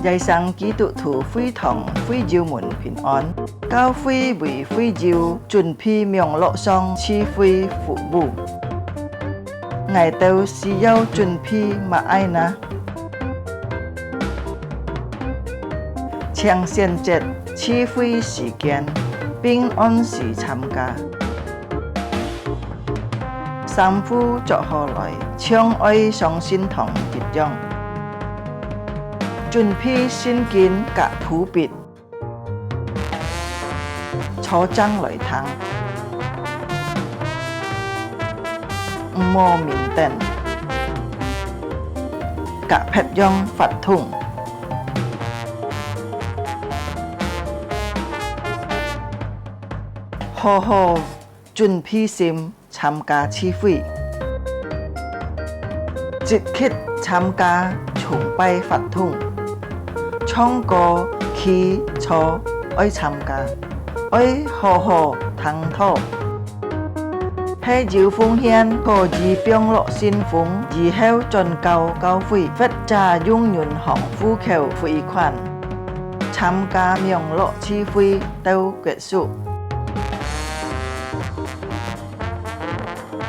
dạy sang ký tụ thủ phi thòng phi diệu mùn bình an, cao phi vì phi diệu chuẩn phi miệng lộ song chi phi phụ bù. Ngài tàu xì yêu chuẩn phi mà ai na. Chàng xiên chết chi phi時間, bình an時參加. Sam phu cho họ lại, chương ơi song sinh thòng kết dòng. Chuẩn phi xin kiến cả thủ biệt. Cho trang lợi thắng. Mô mình tên. Cả phép dòng phát thùng. Hồ hồ chuẩn phi sim tham gia chi phi. Dịch khít tham gia chung bay phát thùng. Trong có khi cho ơi tham gia. Ơi hồ hồ thắng thọ. Hay diệu phương hiên có dì biong lộ xin phúng. Dì heo tròn cao cao phi. Phết trà dung nhuận hỏng phu khều phi khoản. Tham gia miệng lộ chi phi tâu kết束.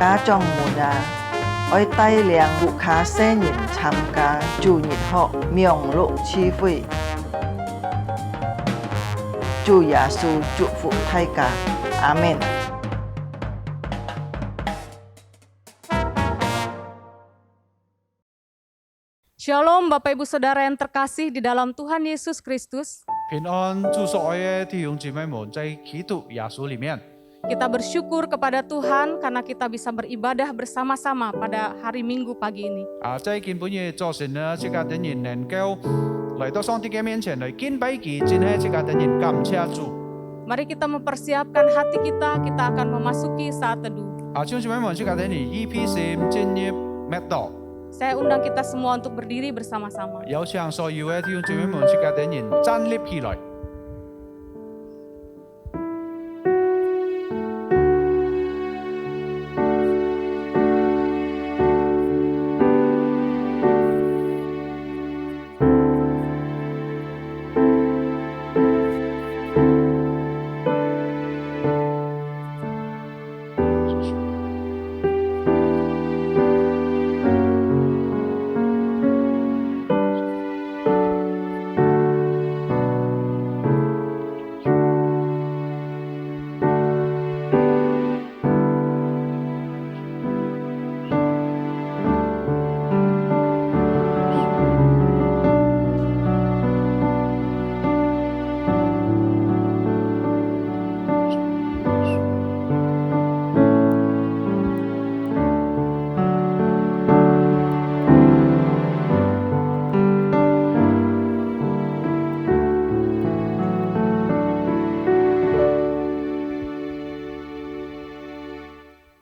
Cá trong mùa đà, ôi tay liang vụ khá xe nhìn tham cá chủ nhịt họ miệng lộ chi phi. Chủ Giê xu chúc phúc thay cả. Amen. Shalom Bapak Ibu Saudara yang terkasih di dalam Tuhan Yesus Kristus. 平安祝所爱的弟兄姊妹们，在基督耶稣里面， Kita bersyukur kepada Tuhan karena kita bisa beribadah bersama-sama pada hari Minggu pagi ini. 在今本日早晨呢，这个等人能够来到上帝嘅面前来敬拜佢，真係这个等人感謝主。 Mari kita mempersiapkan hati kita akan memasuki saat teduh. 弟兄姊妹們，這個等人EP4進入麥道， Saya undang kita semua untuk berdiri bersama-sama. 有請所有嘅弟兄姊妹們，這個等人站立起來。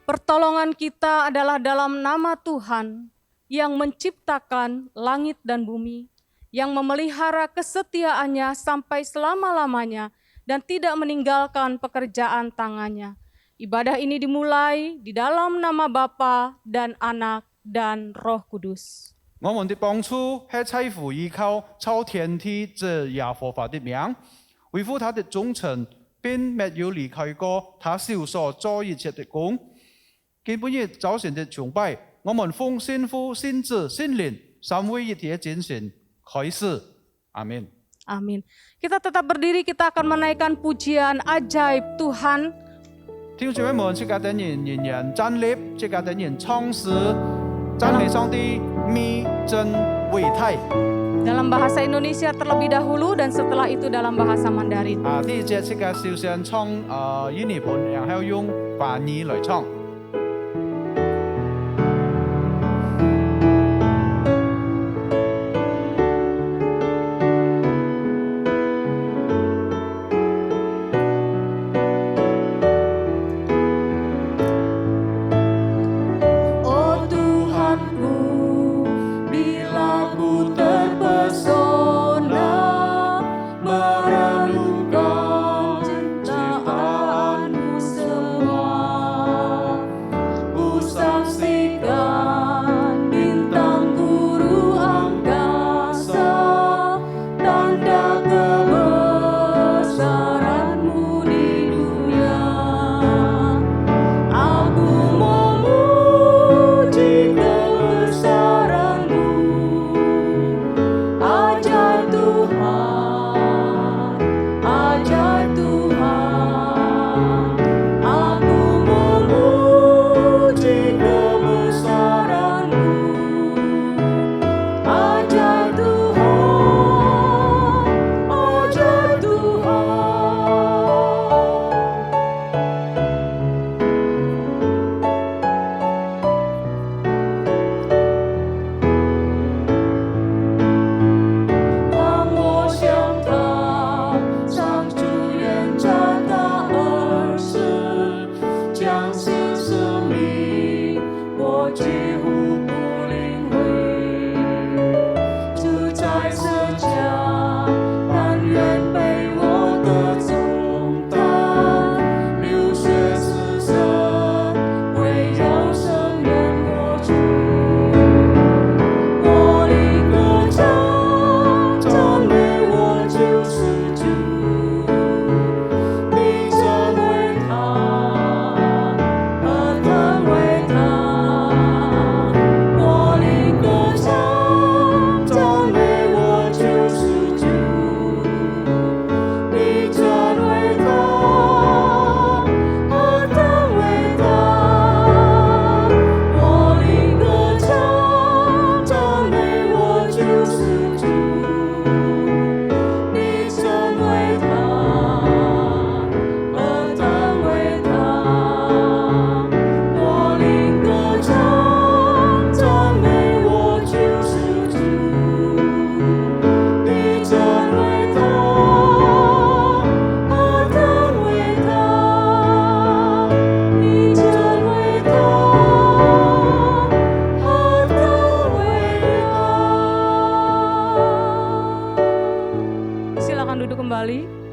Pertolongan kita adalah dalam nama Tuhan yang menciptakan langit dan bumi, yang memelihara kesetiaannya sampai selama-lamanya dan tidak meninggalkan pekerjaan tangannya. Ibadah ini dimulai di dalam nama Bapa dan Anak dan Roh Kudus. 我們的幫助係在乎依靠超天地之耶和華的名，維護他的忠誠，並沒有離開過他手所做一切的工。 今本日早晨的崇拜，我們奉聖父、聖子、聖靈三位一體的精神開始。阿門。 Amin. Kita tetap berdiri, kita akan menaikkan pujian ajaib Tuhan. 弟兄姊妹們，這個等人仍然站立，這個等人唱詩，讚美上帝，美真偉大。 Dalam bahasa Indonesia terlebih dahulu dan setelah itu dalam bahasa Mandarin. 第一節這個小聲唱英文，然後用法語來唱。 Merenungkan ciptaanmu semua.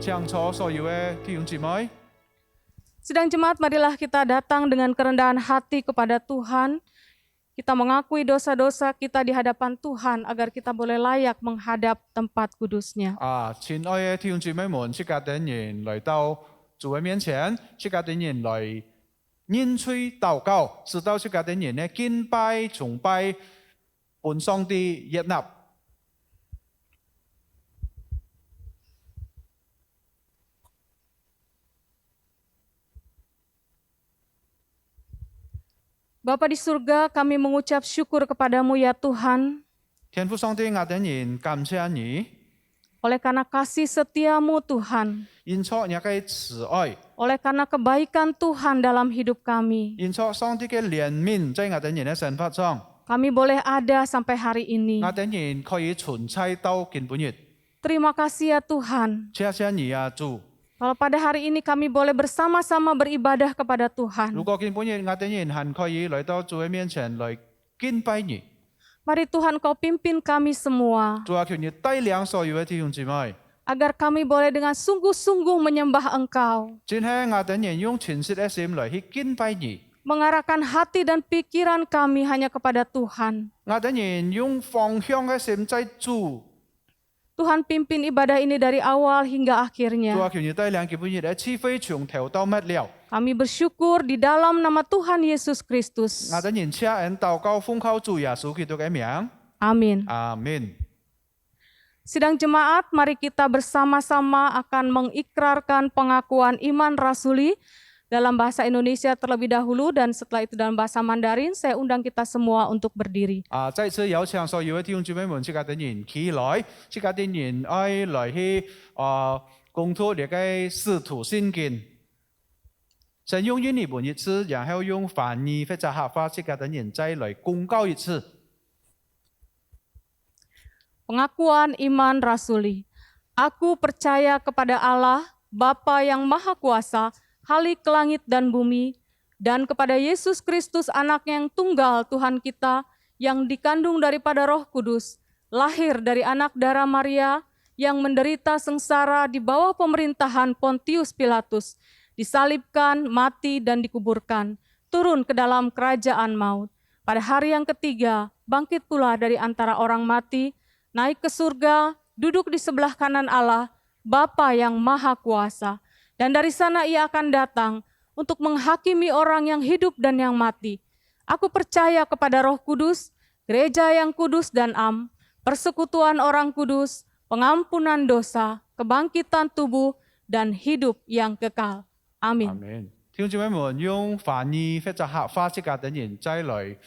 請坐所有嘅弟兄姊妹。 Sidang jemaat, marilah kita datang dengan kerendahan hati kepada Tuhan. Kita mengakui dosa-dosa kita di hadapan Tuhan agar kita boleh layak menghadap tempat kudus-Nya. 親愛嘅弟兄姊妹們，即家的人來到主嘅面前，即家的人來認罪禱告，直到即家的人呢敬拜崇拜本上帝悅納。 Bapa di surga, kami mengucap syukur kepadamu ya Tuhan, 天父上帝，我的人感謝你， oleh karena kasih setiamu Tuhan, 因錯你嘅慈愛， oleh karena kebaikan Tuhan dalam hidup kami. 因錯上帝嘅憐憫在我的人嘅生活上， Kami boleh ada sampai hari ini. 我的人可以存在到今本日。 Terima kasih ya Tuhan. 謝謝你啊，主！ Kalau pada hari ini kami boleh bersama-sama beribadah kepada 如 Tuhan. 果今本日我的人還可以來到主嘅面前來敬拜你， Mari Tuhan kau pimpin kami semua, 主啊，求你帶領所有嘅弟兄姊妹。 agar kami boleh dengan sungguh-sungguh menyembah Engkau, 今天我的人用全實嘅心來去敬拜你， mengarahkan hati dan pikiran kami hanya kepada Tuhan. 我的人用方向嘅心在主。 Tuhan pimpin ibadah ini dari awal hingga 主啊， akhirnya. 求你帶領今本日嘅智慧從頭到末了。 Kami bersyukur di dalam nama Tuhan Yesus Kristus. 我的人請人禱告奉靠主耶穌基督嘅名， Amin. 阿門。 Sidang jemaat, mari kita bersama-sama akan mengikrarkan pengakuan iman rasuli dalam bahasa Indonesia terlebih dahulu dan setelah itu dalam bahasa Mandarin. Saya undang kita semua untuk berdiri. 再次有請所有嘅弟兄姊妹們，即家的人起來，即家的人愛來去公托呢個使徒信經。先用英語本一次，然後用翻譯或者客話，即家的人再來公告一次。 Pengakuan iman rasuli. Aku percaya kepada Allah, Bapa yang Maha Kuasa, Khalik langit dan bumi, dan kepada Yesus Kristus anaknya yang tunggal Tuhan kita, yang dikandung daripada Roh Kudus, lahir dari anak darah Maria, yang menderita sengsara di bawah pemerintahan Pontius Pilatus, disalibkan, mati, dan dikuburkan, turun ke dalam kerajaan maut. Pada hari yang ketiga, bangkit pula dari antara orang mati, naik ke surga, duduk di sebelah kanan Allah, Bapa yang Maha Kuasa. Dan dari sana ia akan datang untuk menghakimi orang yang hidup dan yang mati. Aku percaya kepada Roh Kudus, gereja yang kudus dan am, persekutuan orang kudus, pengampunan dosa, kebangkitan tubuh, dan hidup yang kekal. Amin. 阿門。弟兄姊妹們，用翻譯或者客話，即家的人再來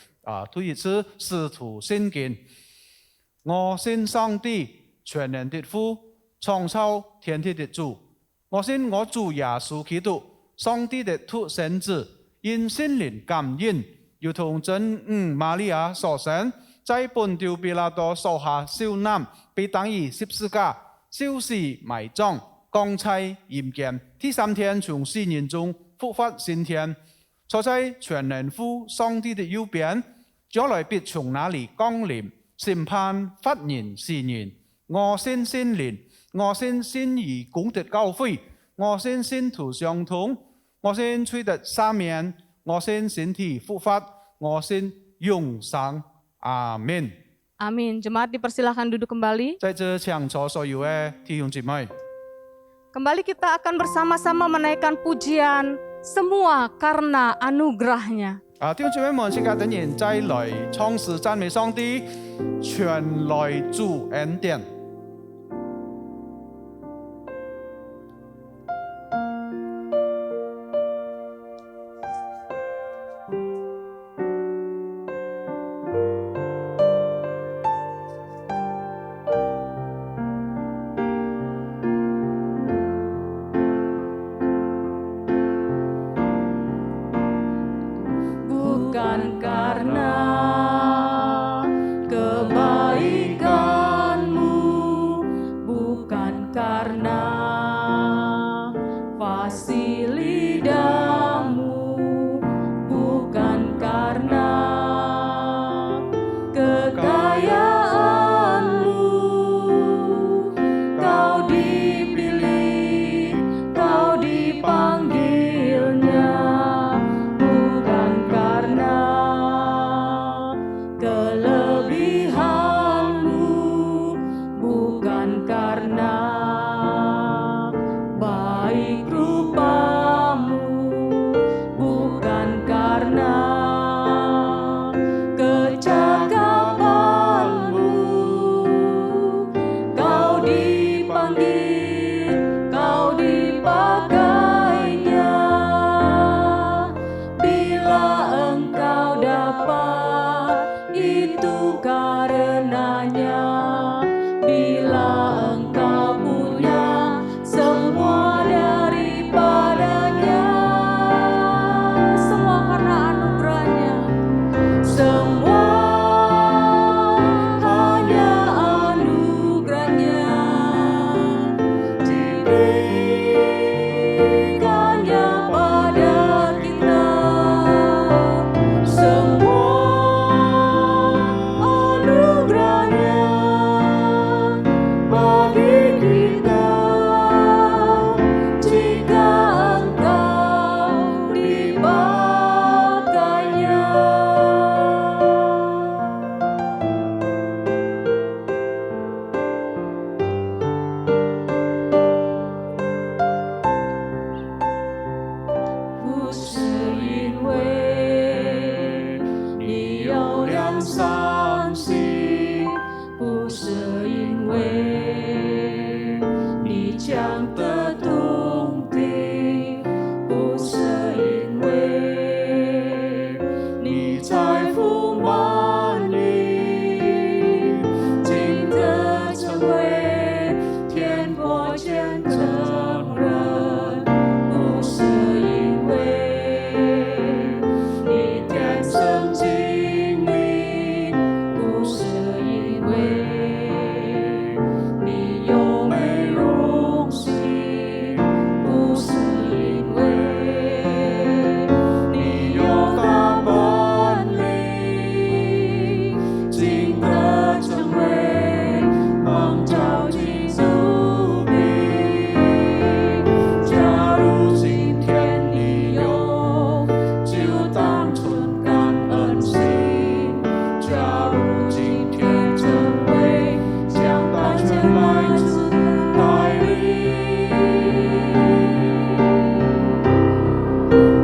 讀一次使徒信經。我信上帝全能的父，創造天地的主。 我信我主耶穌基督，上帝的獨生子，因聖靈感應，如同真瑪利亞所生，在本丟比拉多手下受難，被當於十字架，受死埋葬，降在陰間，第三天從死人中復活升天，坐在全能父上帝的右邊，將來必從那裡降臨，審判活人死人。我信聖靈。 我信信義公的教會，我信信徒相通，我信罪得赦免，我信身體復活，我信永生。阿門。 Amin. Jemaat dipersilahkan duduk kembali. 在這請坐所有嘅弟兄姊妹， Kembali kita akan bersama-sama menaikkan pujian semua karena anugerahnya. 弟兄姊妹們，即刻等人再來唱詩讚美上帝，全來主恩典。 Bukan karena kebaikanmu 为你讲的动听，不是因为你财富满溢，竟得成为天国见证人，不是因为你天生精明，不是因为你有美容心，不是因为你有大本领，竟得成为蒙召基督兵。假如今天你有，就当存感恩心。假如今天成为将大权来自代理，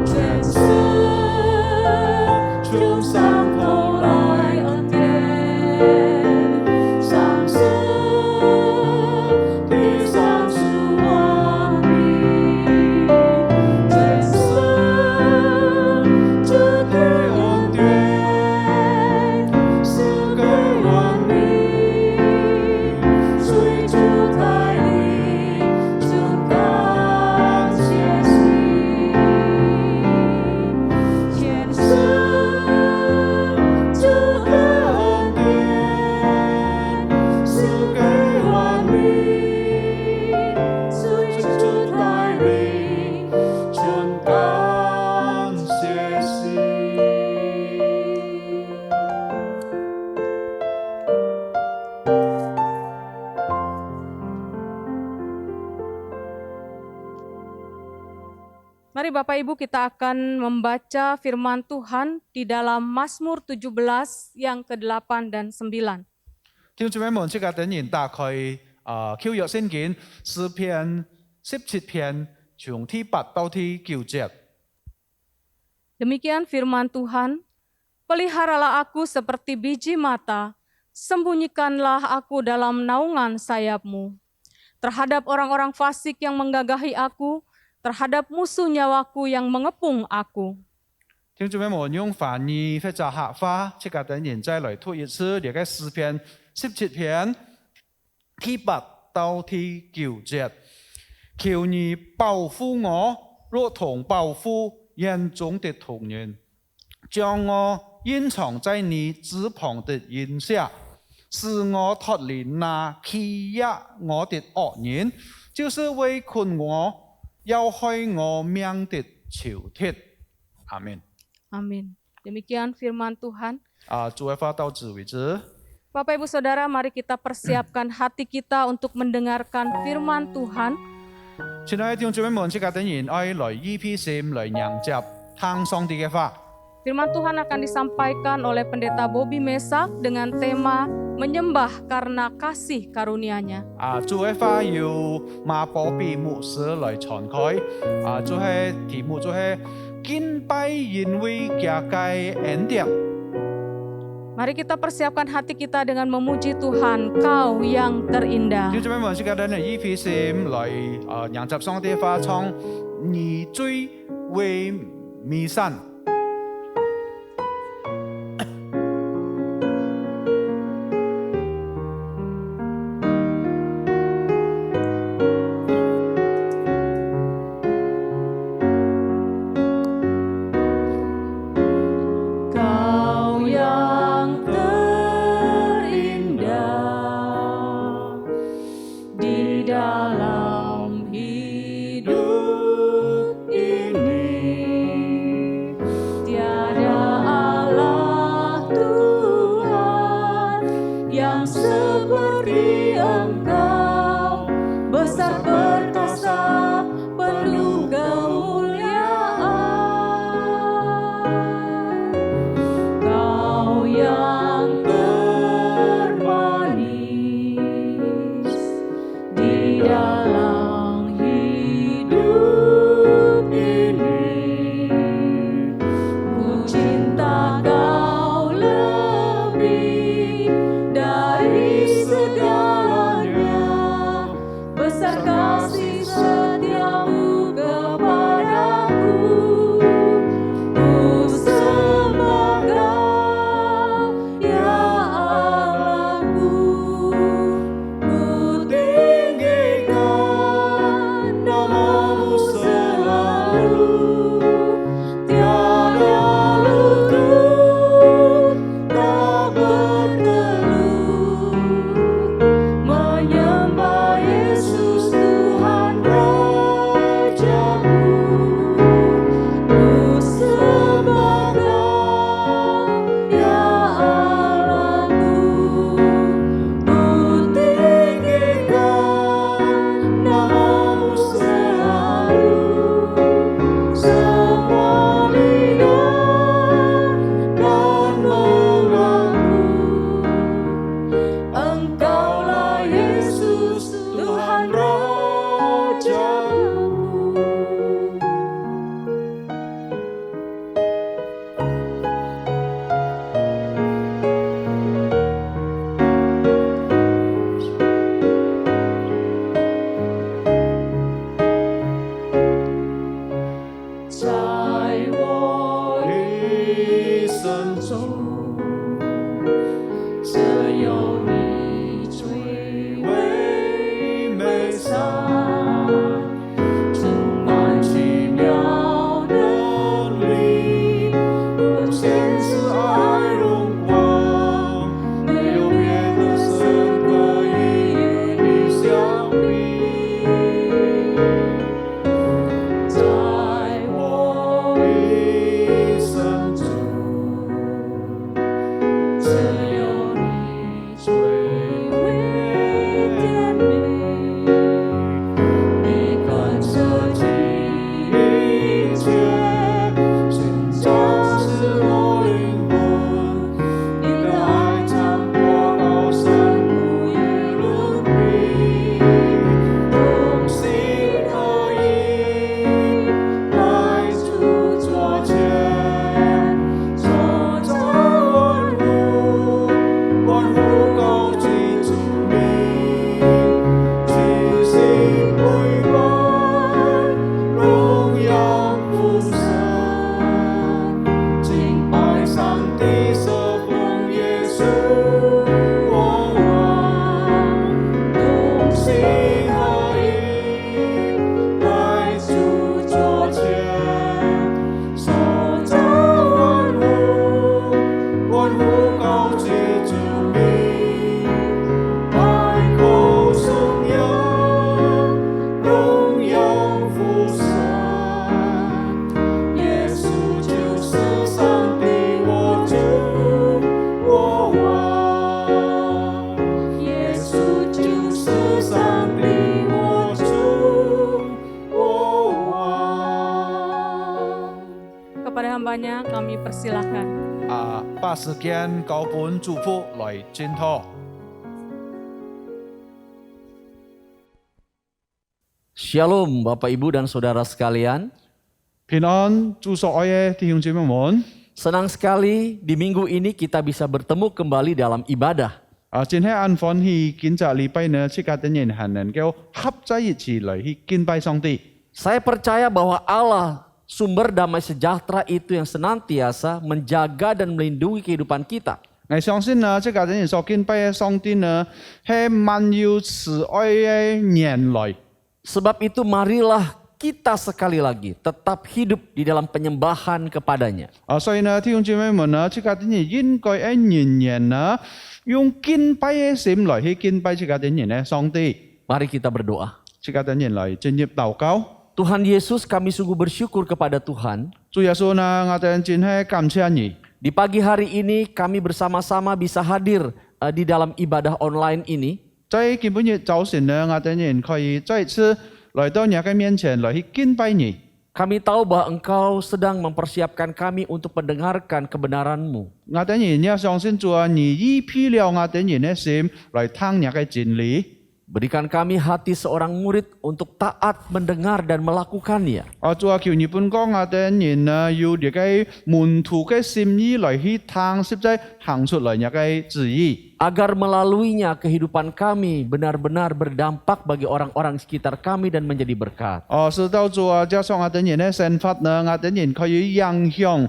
全是从上头来恩典，上是地上是万民，全是主的恩典，是给万民，随主带领，真感谢心，全是主的恩典，是给万民，随主带领，真感谢心。Mari Bapak Ibu kita akan membaca firman Tuhan di dalam Mazmur 17 yang ke-8 dan 9. 弟兄姊妹們，即刻等然打開舊約聖經詩篇17篇，從第8到第9節。 Demikian firman Tuhan, peliharalah aku seperti biji mata, sembunyikanlah aku dalam naungan sayapmu. Terhadap orang-orang fasik yang menggagahi aku, terhadap musuh nyawaku yang mengepung aku. 弟兄姊妹們，用翻譯或者客話，即刻等然再來讀一次呢個詩篇17篇第8到第9節。求你保護我，如同保護眼中的瞳人，將我隱藏在你翅膀的蔭下，使我脫離那欺壓我的惡人，就是圍困我、要害我命的仇敵。阿門。 Amin. Demikian firman Tuhan. 主的話到此為止。 Bapak Ibu Saudara, mari kita persiapkan hati kita untuk mendengarkan firman Tuhan. 親愛的弟兄姊妹們，即刻等然愛來依篇心來迎接聽上帝嘅話。 Firman Tuhan akan disampaikan oleh Pendeta Bobby Mesak dengan tema menyembah karena kasih karunia-Nya. 主嘅話要馬保比牧師來傳開。主嘅題目就係敬拜因為加蓋恩典。 Mari kita persiapkan hati kita dengan memuji Tuhan, Kau yang terindah. 弟兄姊妹們，即刻等然依篇心來迎接上帝嘅話，唱你最為美善。 Kau yang terindah di dalam hidup ini, tiada Allah Tuhan yang seperti Engkau, besar perkasa penuh kemuliaan. Kau yang termanis di dalam hidup ini, ku cinta Kau lebih dari segalanya. Persilakan. 把时間交本祝福來檢討。 Shalom Bapak Ibu dan Saudara sekalian. 平安，祝所愛嘅弟兄姊妹們。 Senang sekali di minggu ini kita bisa bertemu kembali dalam ibadah. 今天安歡喜，今集禮拜呢，即家啲人係能夠合在一起嚟去敬拜上帝。 Saya percaya bahwa Allah sumber damai sejahtera itu yang senantiasa menjaga dan melindungi kehidupan kita. 我相信呢，即家啲人所敬拜嘅上帝呢，係滿有慈愛嘅年來。 Sebab itu marilah kita sekali lagi tetap hidup di dalam penyembahan kepadanya. 所以呢，弟兄姊妹們呢，即家啲人應該喺年年呢，用敬拜嘅心來去敬拜即家啲人嘅上帝。 Mari kita berdoa. 即家啲人嚟進入禱告。 Tuhan Yesus, kami sungguh bersyukur kepada Tuhan. 主耶穌呢，我哋真係感謝你。 Di pagi hari ini kami bersama-sama bisa hadir di dalam ibadah online ini. 在今日早晨呢，我哋人可以再次來到你嘅面前來去敬拜你。 Kami tahu bahwa Engkau sedang mempersiapkan kami untuk mendengarkan kebenaran-Mu. 我哋人也相信主啊，你預備了我哋人嘅心來聽你嘅真理。 Berikan kami hati seorang murid untuk taat mendengar dan melakukannya. 主啊，求你本講我哋人呢，要你嘅門徒嘅心意來去聽，實在行出來你嘅旨意。 Agar melaluinya kehidupan kami benar-benar berdampak bagi orang-orang sekitar kami dan menjadi berkat. 使到主啊，加上我哋人嘅生活呢，我哋人可以影響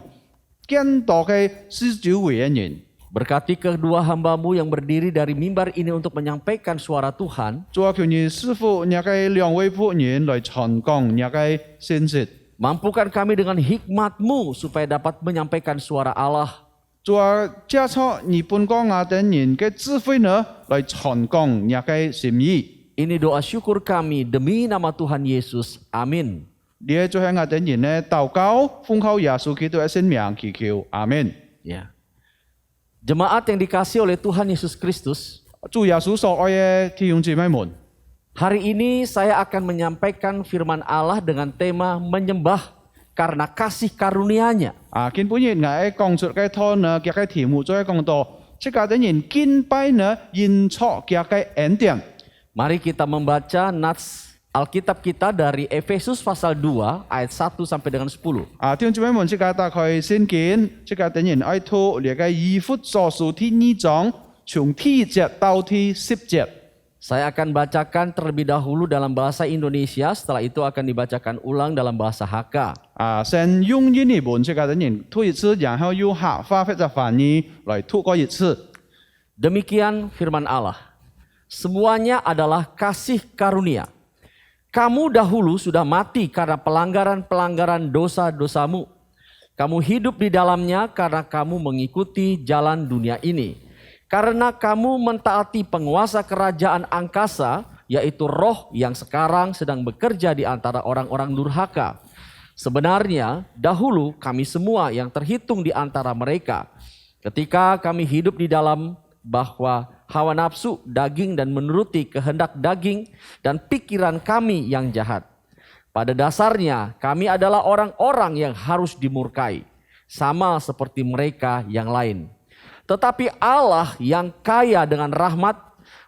更多嘅四周圍嘅人。 Berkati kedua hamba-Mu yang berdiri dari mimbar ini untuk menyampaikan suara Tuhan. 主啊，求你師傅你嘅兩位僕人來傳講你嘅信息。 Mampukan kami dengan hikmat-Mu supaya dapat menyampaikan suara Allah. 主啊，加上你本講我哋人嘅智慧呢，來傳講你嘅心意。 Ini doa syukur kami demi nama Tuhan Yesus. Amin. 你最係我哋人呢禱告，奉靠耶穌基督嘅聖名祈求，阿門。 Ya. Jemaat yang dikasihi oleh Tuhan Yesus Kristus, 主耶穌所愛嘅弟兄姊妹們， hari ini saya akan menyampaikan firman Allah dengan tema menyembah karena kasih karunia-Nya. 今本日我講出嘅課呢，佢嘅題目就係講到，即係啲人敬拜呢，因錯佢嘅恩典。 Mari kita membaca nats Alkitab kita dari Efesus pasal 2 ayat 1 sampai dengan 10. 弟兄姊妹們，即係打開聖經，即係啲人愛讀呢個以弗所書第2章，從第1節到第10節。 Saya akan bacakan terlebih dahulu dalam bahasa Indonesia, setelah itu akan dibacakan ulang dalam bahasa Hakka. 先用英文即係啲人讀一次，然後用客話或者翻譯來讀過一次。 Demikian firman Allah. Semuanya adalah kasih karunia. Kamu dahulu sudah mati karena pelanggaran-pelanggaran dosa-dosamu. Kamu hidup di dalamnya karena kamu mengikuti jalan dunia ini. Karena kamu mentaati penguasa kerajaan angkasa, yaitu roh yang sekarang sedang bekerja di antara orang-orang durhaka. Sebenarnya dahulu kami semua yang terhitung di antara mereka. Ketika kami hidup di dalam bahwa hawa nafsu, daging dan menuruti kehendak daging dan pikiran kami yang jahat. Pada dasarnya kami adalah orang-orang yang harus dimurkai, sama seperti mereka yang lain. Tetapi Allah yang kaya dengan rahmat,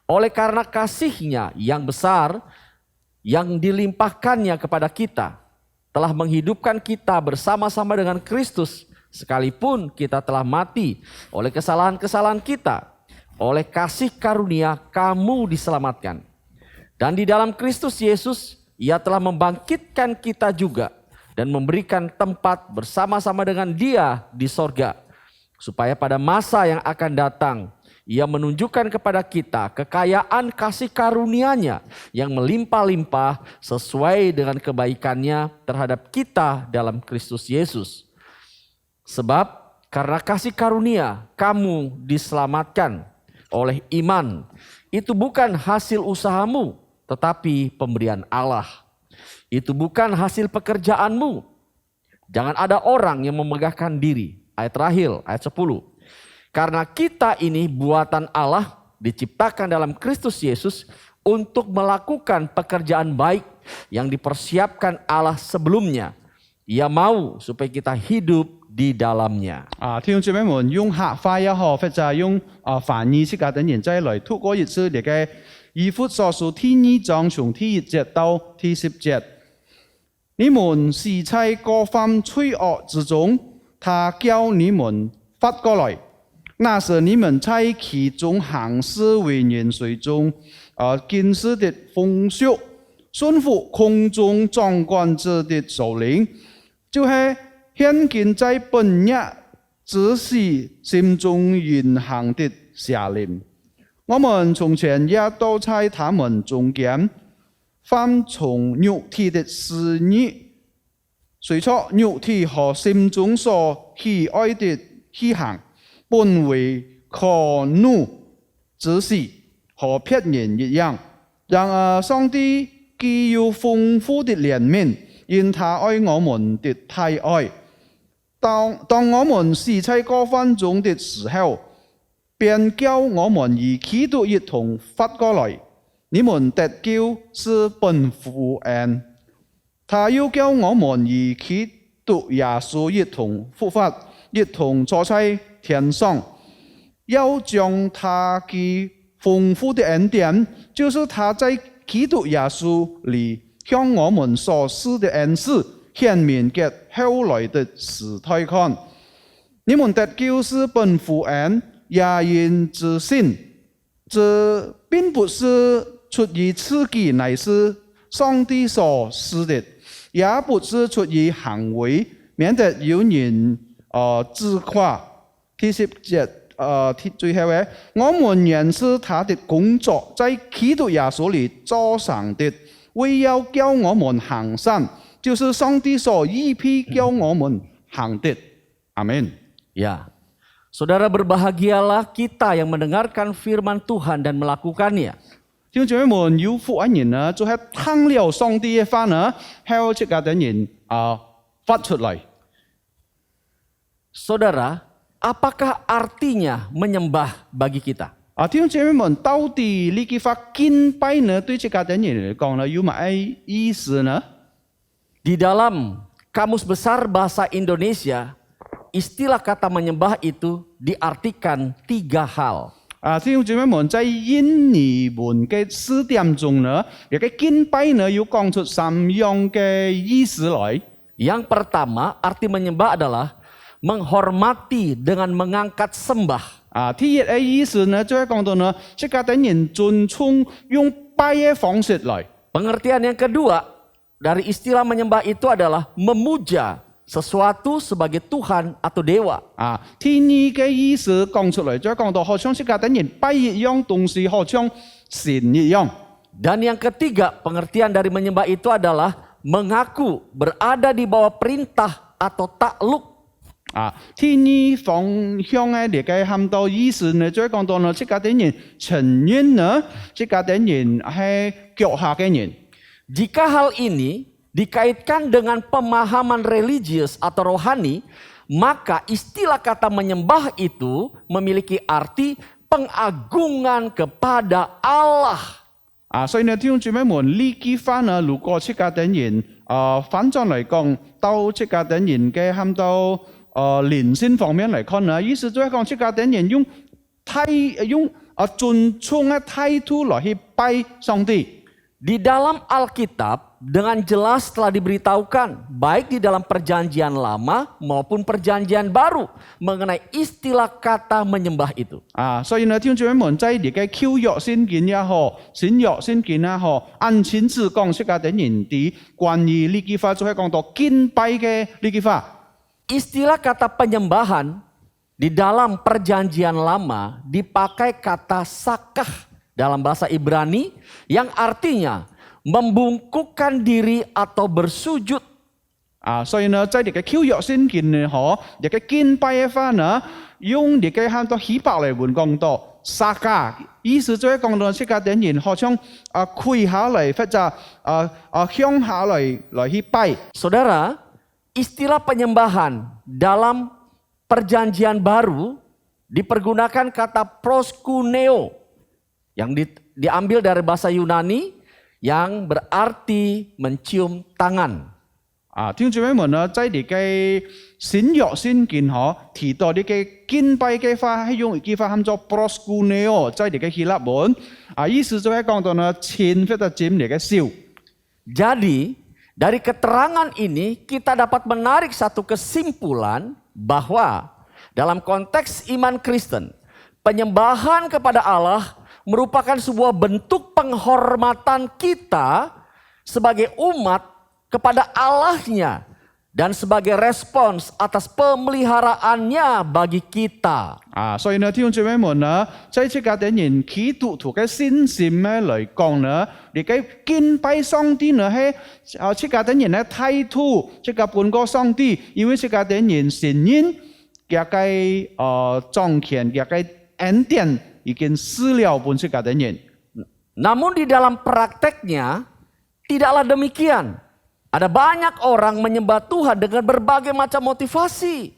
oleh karena kasih-Nya yang besar, yang dilimpahkannya kepada kita, telah menghidupkan kita bersama-sama dengan Kristus, sekalipun kita telah mati oleh kesalahan-kesalahan kita. Oleh kasih karunia kamu diselamatkan. Dan di dalam Kristus Yesus, Ia telah membangkitkan kita juga dan memberikan tempat bersama-sama dengan Dia di sorga. Supaya pada masa yang akan datang, Ia menunjukkan kepada kita kekayaan kasih karunia-Nya yang melimpah-limpah sesuai dengan kebaikan-Nya terhadap kita dalam Kristus Yesus. Sebab karena kasih karunia kamu diselamatkan oleh iman. Itu bukan hasil usahamu, tetapi pemberian Allah. Itu bukan hasil pekerjaanmu. Jangan ada orang yang memegahkan diri. Ayat terakhir, ayat 10. Karena kita ini buatan Allah, diciptakan dalam Kristus Yesus untuk melakukan pekerjaan baik yang dipersiapkan Allah sebelumnya. Ia mau supaya kita hidup di dalamnya. 弟兄姊妹們，用客話也好，或者用翻譯即個等人再來，透過一次嚟嘅以弗所書第2章從第1節到第10節，你們是在過犯罪惡之中，他叫你們發過來。那時你們在其中行事為人隨從今世的風俗，順服空中掌管者的首領，就係現今在本日之時心中運行的邪靈。我們從前也都在他們中間，凡從肉體的私欲，隨從肉體和心中所喜愛的去行，本為可怒之事和別人一樣。然而上帝既有豐富的憐憫，因他愛我們的太愛。當我們是在過犯中的時候，便叫我們與基督一同發過來。你們得救是本乎恩，他又叫我們與基督耶穌一同復活，一同坐在天上，要將他嘅豐富的恩典，就是他在基督耶穌裏向我們所施的恩賜，顯明給後來的時代看。你們得救是本乎恩，也因之信，這並不是出於自己，乃是上帝所施的，也不是出於行為，免得有人自誇。第10節最後嘅，我們原是他的工作，在基督耶穌裏做成的，為要叫我們行善，就是上帝所預備叫我們行的。阿門。Ya, saudara berbahagialah kita yang mendengarkan firman Tuhan dan melakukannya. 弟兄姊妹們，有福嘅人呢，就係聽了上帝嘅話呢，向這個等人發出來。Saudara, apakah artinya menyembah bagi kita? 弟兄姊妹們，到底呢句話敬拜呢，對這個等人嚟講呢，有乜意思呢？ Di dalam Kamus Besar Bahasa Indonesia, istilah kata menyembah itu diartikan 3 hal. 弟兄姊妹們，在印尼文嘅詞典中呢，呢個敬拜呢，要講出3樣嘅意思來。 Yang pertama, arti menyembah adalah menghormati dengan mengangkat sembah. 第一嘅意思呢，就係講到呢，這個等人尊崇用拜嘅方式來。 Pengertian yang kedua dari istilah menyembah itu adalah memuja sesuatu sebagai Tuhan atau dewa. 第二嘅意思講出嚟，就係講到好像這個等人拜一樣東西，好像神一樣。 Dan yang ketiga, pengertian dari menyembah itu adalah mengaku berada di bawah perintah atau takluk. 第二方向嘅呢個含到意思呢，就係講到呢，這個等人承認呢，這個等人係腳下嘅人。 Jika hal ini dikaitkan dengan pemahaman religius atau rohani, maka istilah kata menyembah itu memiliki arti pengagungan kepada Allah. 所以呢，弟兄姊妹們，呢句話呢，如果這個等人反轉嚟講，到這個等人嘅含到靈性方面嚟看呢，意思就係講這個等人用尊崇嘅態度來去拜上帝。 Di dalam Alkitab dengan jelas telah diberitahukan baik di dalam perjanjian lama maupun perjanjian baru mengenai istilah kata menyembah itu. 所以呢，弟兄姊妹們，在呢個舊約聖經也好，新約聖經也好，按親自講這個等人啲關於呢句話，就係講到敬拜嘅呢句話。 Istilah kata penyembahan di dalam perjanjian lama dipakai kata sakah dalam bahasa Ibrani yang artinya membungkukkan diri atau bersujud. 所以呢，在呢個舊約聖經呢，呢個敬拜嘅話呢，用呢個喊到希伯來文講到撒迦，意思就係講到這個等人好像跪下來或者向下來去拜。 Saudara, istilah penyembahan dalam perjanjian baru dipergunakan kata proskuneo yang diambil dari bahasa Yunani yang berarti mencium tangan. 弟兄姊妹們呢，在你嘅新約聖經提到你嘅敬拜嘅法係用一句話喊做 proskuneo， 在你嘅希臘文意思就係講到呢前或者尖你嘅笑。 Jadi, dari keterangan ini kita dapat menarik satu kesimpulan bahwa dalam konteks iman Kristen, penyembahan kepada Allah merupakan sebuah bentuk penghormatan kita sebagai umat kepada Allahnya dan sebagai respons atas pemeliharaannya bagi kita. 所以呢，弟兄姊妹們呢，在這個點人基督徒嘅信心咧嚟講呢，你嘅敬拜上帝呢係這個點人咧態度，這個半個上帝，因為這個點人承認佢嘅掌權，佢嘅恩典已經施了本這個點人。 Namun di dalam prakteknya tidaklah demikian. Ada banyak orang menyembah Tuhan dengan berbagai macam motivasi.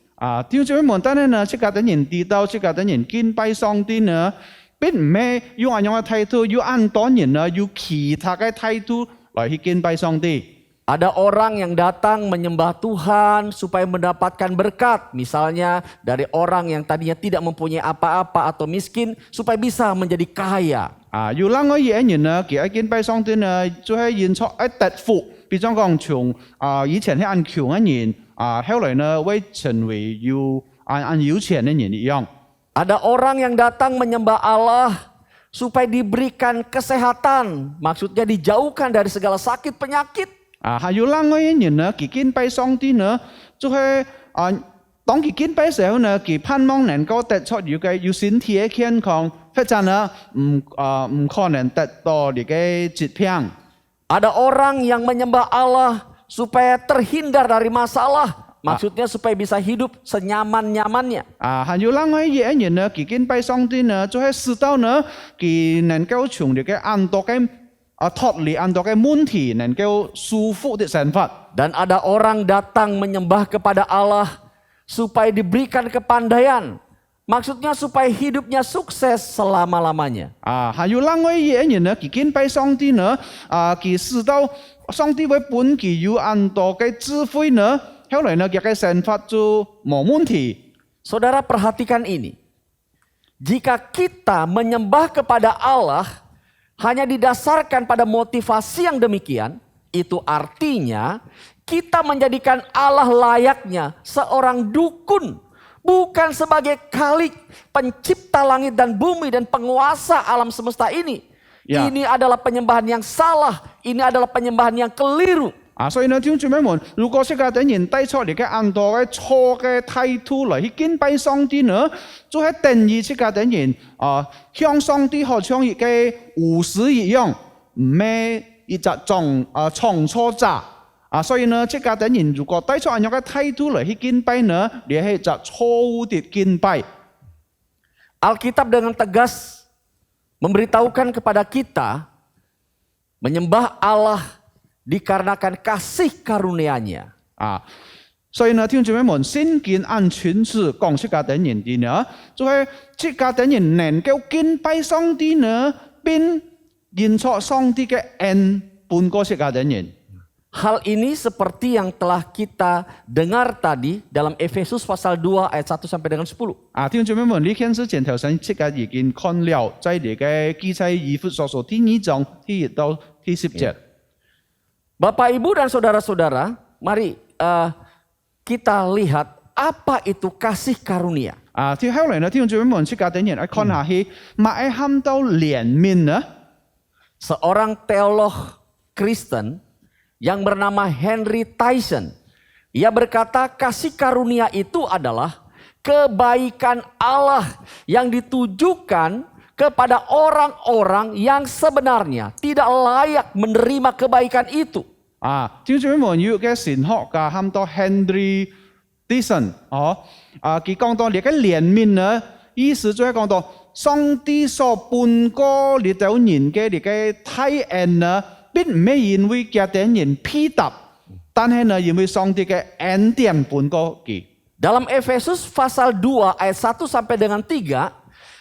弟兄姊妹們，但係呢，這個點人知道，這個點人敬拜上帝呢，並唔係用咁樣嘅態度，要按當然呢，要其他嘅態度來去敬拜上帝。 Ada orang yang datang menyembah Tuhan supaya mendapatkan berkat. Misalnya dari orang yang tadinya tidak mempunyai apa-apa atau miskin supaya bisa menjadi kaya. 有兩個人呢，佢喺敬拜上帝呢，就係演出一得福，比方講從以前係按窮嘅人後來呢會成為按有錢嘅人一樣。 Ada orang yang datang menyembah Allah supaya diberikan kesehatan. Maksudnya dijauhkan dari segala sakit penyakit. 還有兩個人呢，佢敬拜上帝呢，就係當佢敬拜時候呢，佢盼望能夠得出要身體嘅健康，或者呢唔可能得到你嘅疾病。 Ada orang yang menyembah Allah supaya terhindar dari masalah. Maksudnya supaya bisa hidup senyaman-nyamannya. 還有兩個人呢，佢敬拜上帝呢，就係使到呢，佢能夠從你嘅安多嘅脫離安多嘅問題，能夠舒服的生活。 Dan ada orang datang menyembah kepada Allah supaya diberikan kepandaian. Maksudnya supaya hidupnya sukses selama-lamanya. 還有兩個人呢，佢敬拜上帝呢，佢使到上帝會本佢有安多嘅智慧呢，後來呢，佢嘅生活就冇問題。 Saudara perhatikan ini. Jika kita menyembah kepada Allah hanya didasarkan pada motivasi yang demikian, itu artinya kita menjadikan Allah layaknya seorang dukun, bukan sebagai Khalik, pencipta langit dan bumi dan penguasa alam semesta ini. Ya. Ini adalah penyembahan yang salah, ini adalah penyembahan yang keliru. 所以呢，弟兄姊妹們，如果這個等人帶出嚟嘅安多嘅錯嘅態度嚟去敬拜上帝呢，就係定義這個等人向上帝好像一個巫師一樣，唔係一隻創錯者。所以呢，這個等人如果帶出咁樣嘅態度嚟去敬拜呢，你係一隻錯誤的敬拜。 Alkitab dengan tegas memberitahukan kepada kita menyembah Allah dikarenakan kasih karunia-Nya. 所以呢，弟兄姊妹們，聖經按全字講這個等人啲呢，就係這個等人能夠敬拜上帝呢，並認出上帝嘅恩半個這個等人。 Hal ini seperti yang telah kita dengar tadi dalam Efesus pasal 2 ayat 1 sampai dengan 10. 弟兄姊妹們，呢件事前頭先這個已經看了，在你嘅記載以弗所書第2章第1到第10節。 Bapak, Ibu, dan saudara-saudara, mari kita lihat apa itu kasih karunia. 接後來呢，弟兄姊妹們，這個等人嚟看下去，乜嘢喊到憐憫呢？ Seorang teolog Kristen yang bernama Henry Tyson, ia berkata kasih karunia itu adalah kebaikan Allah yang ditujukan kepada orang-orang yang sebenarnya tidak layak menerima kebaikan itu. 弟兄姊妹們，有嘅神學家喊到 Henry Dyson，佢講到你嘅憐憫呢，意思就係講到上帝所判過你到人嘅你嘅大恩呢，並唔係因為佢哋人批答，但係呢因為上帝嘅恩典判過佢。 Dalam Efesus pasal 2 ayat 1 sampai dengan 3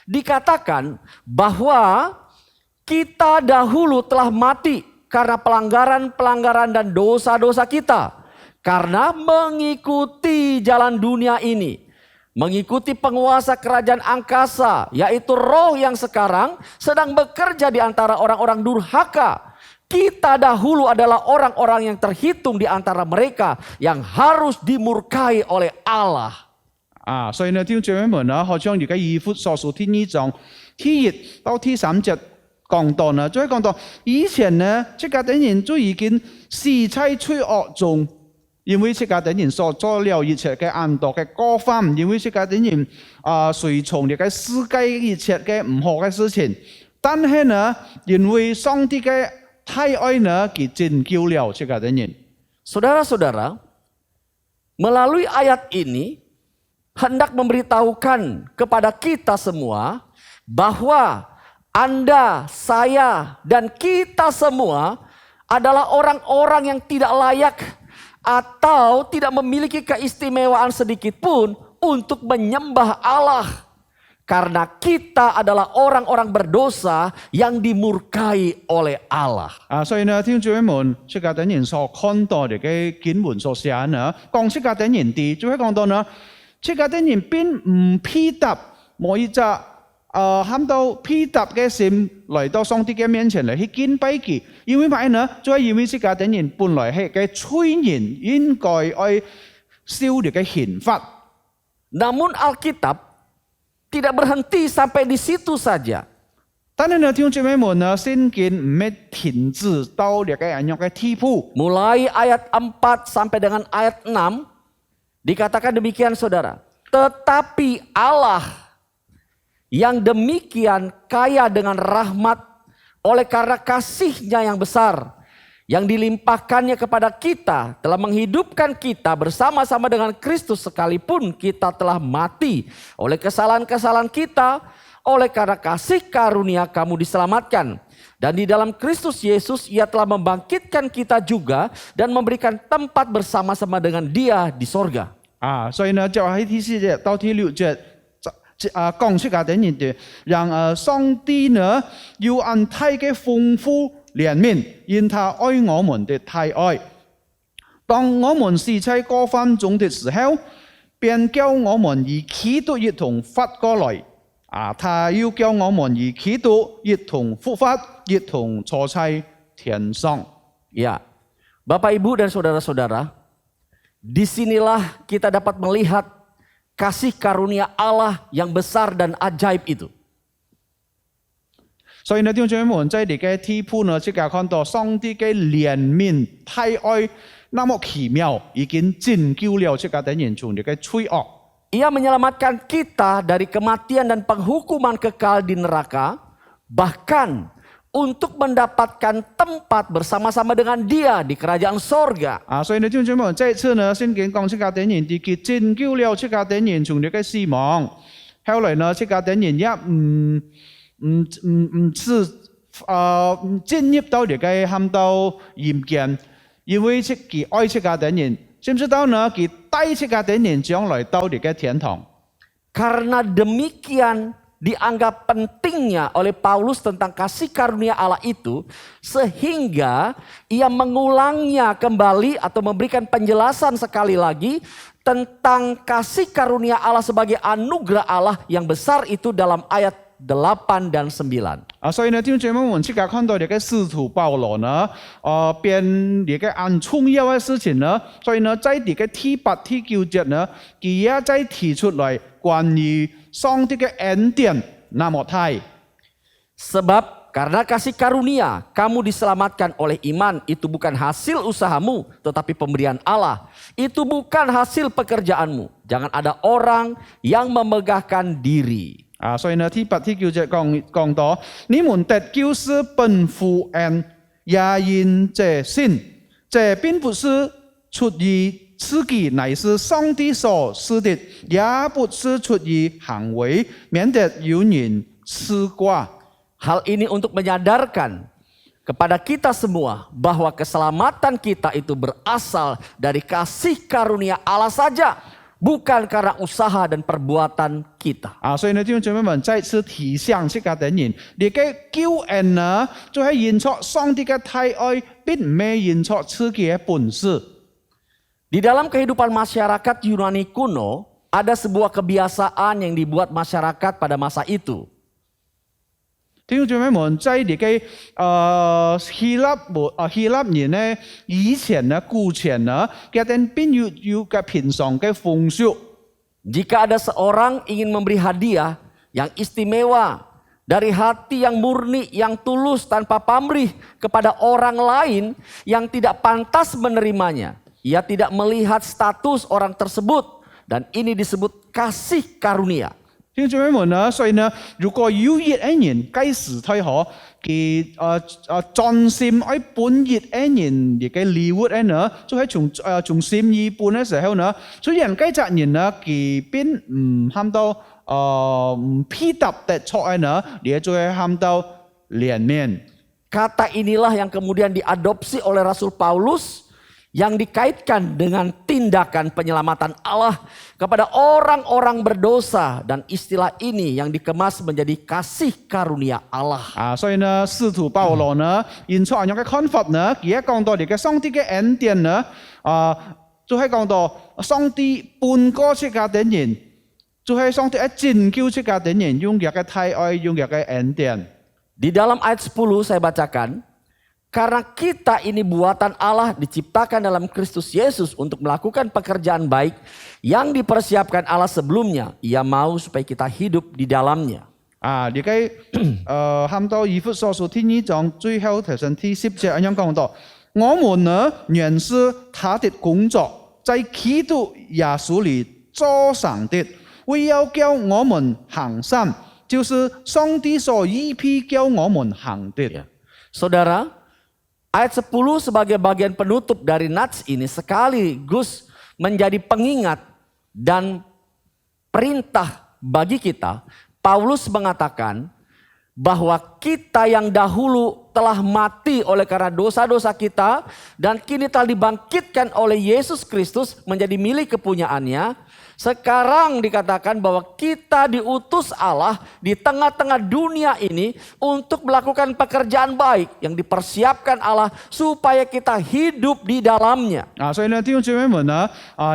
dikatakan bahwa kita dahulu telah mati karena pelanggaran-pelanggaran dan dosa-dosa kita. Karena mengikuti jalan dunia ini, mengikuti penguasa kerajaan angkasa, yaitu roh yang sekarang sedang bekerja di antara orang-orang durhaka. Kita dahulu adalah orang-orang yang terhitung di antara mereka yang harus dimurkai oleh Allah. 所以呢，弟兄姊妹們呢，好像而家以弗所書第2章第1到第3節講到呢，就係講到以前呢，這家啲人就已經死在罪惡中，因為這家啲人所做了一切嘅暗道嘅過犯，因為這家啲人隨從呢個世界一切嘅唔好嘅事情，但係呢，因為上帝嘅太愛呢，佢拯救了這家啲人。 Saudara-saudara, melalui ayat ini hendak memberitahukan kepada kita semua bahwa Anda, saya, dan kita semua adalah orang-orang yang tidak layak atau tidak memiliki keistimewaan sedikit pun untuk menyembah Allah. Karena kita adalah orang-orang berdosa yang dimurkai oleh Allah. 所以呢，弟兄姊妹們，這家啲人所看到嘅經文所寫呢，講這家啲人啲，就係講到呢。 這家啲人並唔配搭每一隻喊到配搭嘅心來到上帝嘅面前嚟去敬拜佢，因為乜呢？就係因為這家啲人本來係嘅罪人應該愛受嘅刑罰。 Namun Alkitab tidak berhenti sampai di situ saja. 但係呢，弟兄姊妹們呢，聖經唔係停止到呢個咁樣嘅地步。 Mulai ayat 4 sampai dengan ayat 6 dikatakan demikian saudara. Tetapi Allah yang demikian kaya dengan rahmat oleh karena kasih-Nya yang besar yang dilimpahkannya kepada kita telah menghidupkan kita bersama-sama dengan Kristus sekalipun kita telah mati oleh kesalahan-kesalahan kita. Oleh karena kasih karunia kamu diselamatkan. Dan di dalam Kristus Yesus Ia telah membangkitkan kita juga dan memberikan tempat bersama-sama dengan Dia di sorga. 所以呢，就喺第4節到第6節，講出家啲人哋，讓上帝呢要按太嘅豐富憐憫，因他愛我們的太愛。當我們死在過犯中的時候，便叫我們與基督一同活過來。他要叫我們與基督一同復活，一同坐在天上。Ya, Bapak Ibu dan saudara-saudara, disinilah kita dapat melihat kasih karunia Allah yang besar dan ajaib itu. 所以呢，弟兄姊妹們，在呢個地步呢，即係看到上帝嘅憐憫、太愛，那麼奇妙，已經拯救了這個啲人從呢個罪惡。 Ia menyelamatkan kita dari kematian dan penghukuman kekal di neraka, bahkan untuk mendapatkan tempat bersama-sama dengan Dia di kerajaan sorga. 所以呢，弟兄姊妹們，這次呢，聖經講這個啲人，佢拯救了這個啲人從呢個死亡。後來呢，這個啲人也唔是進入到呢個喊到陰間，因為佢愛這個啲人。 知唔知道呢？佢帶這個啲人將來到呢個天堂。 Karena demikian dianggap pentingnya oleh Paulus tentang kasih karunia Allah itu, sehingga ia mengulangnya kembali atau memberikan penjelasan sekali lagi tentang kasih karunia Allah sebagai anugerah Allah yang besar itu dalam ayat 8 dan 9. 所以呢，弟兄姊妹們，即刻看到呢個使徒保羅呢，變呢個很重要嘅事情呢，所以呢，在呢個第8、第9節呢，佢也再提出來關於上帝嘅恩典那麼大。 Sebab karena kasih karunia kamu diselamatkan oleh iman, itu bukan hasil usahamu tetapi pemberian Allah. Itu bukan hasil pekerjaanmu. Jangan ada orang yang memegahkan diri. 所以呢，第8、第9節講到，你們得救是本乎恩，也因這信，這並不是出於自己，乃是上帝所賜的，也不是出於行為，免得有人自誇。 Hal ini untuk menyadarkan kepada kita semua bahwa keselamatan kita itu berasal dari kasih karunia Allah saja. Bukan karena usaha dan perbuatan kita. 所以呢，弟兄姊妹們再次提醒這個啲人，你嘅救恩呢，就係因着上帝嘅太愛，並唔係因着自己嘅本事。Di dalam kehidupan masyarakat Yunani kuno, ada sebuah kebiasaan yang dibuat masyarakat pada masa itu. 弟兄姐妹們，在你嘅希臘人呢，以前呢、古前呢，佢哋邊有嘅平常嘅風俗。 Jika ada seorang ingin memberi hadiah yang istimewa dari hati yang murni, yang tulus tanpa pamrih kepada orang lain yang tidak pantas menerimanya, ia tidak melihat status orang tersebut, dan ini disebut kasih karunia. 弟兄姊妹們呢，所以呢，如果有一人該時睇可，佢專心喺本一人嘅禮物呢，就係從心意半嘅時候呢，雖然該責任呢，佢邊唔喊到唔批答得出嚟呢，你就係喊到臉面。 Kata inilah yang kemudian diadopsi oleh Rasul Paulus yang dikaitkan dengan tindakan penyelamatan Allah kepada orang-orang berdosa, dan istilah ini yang dikemas menjadi kasih karunia Allah. 所以呢，使徒保羅呢，現出咁樣嘅看法呢，而家講到你嘅上帝嘅恩典呢，就係講到上帝半個出家的人，就係上帝喺拯救出家的人，用嘅太愛，用嘅恩典。 Di dalam ayat 10 saya bacakan, karena kita ini buatan Allah diciptakan dalam Kristus Yesus untuk melakukan pekerjaan baik yang dipersiapkan Allah sebelumnya. Ia mau supaya kita hidup di dalamnya. 你嘅喊到以弗所書第2章最後頭先第10節咁樣講到，我們呢原是他的工作，在基督耶穌裏做成的，為要叫我們行善，就是上帝所預備叫我們行的。 Saudara, ayat 10 sebagai bagian penutup dari nats ini sekaligus menjadi pengingat dan perintah bagi kita. Paulus mengatakan bahwa kita yang dahulu telah mati oleh karena dosa-dosa kita dan kini telah dibangkitkan oleh Yesus Kristus menjadi milik kepunyaannya. Sekarang dikatakan bahwa kita diutus Allah di tengah-tengah dunia ini untuk melakukan pekerjaan baik yang dipersiapkan Allah supaya kita hidup di dalamnya. 所以呢，弟兄姊妹們呢，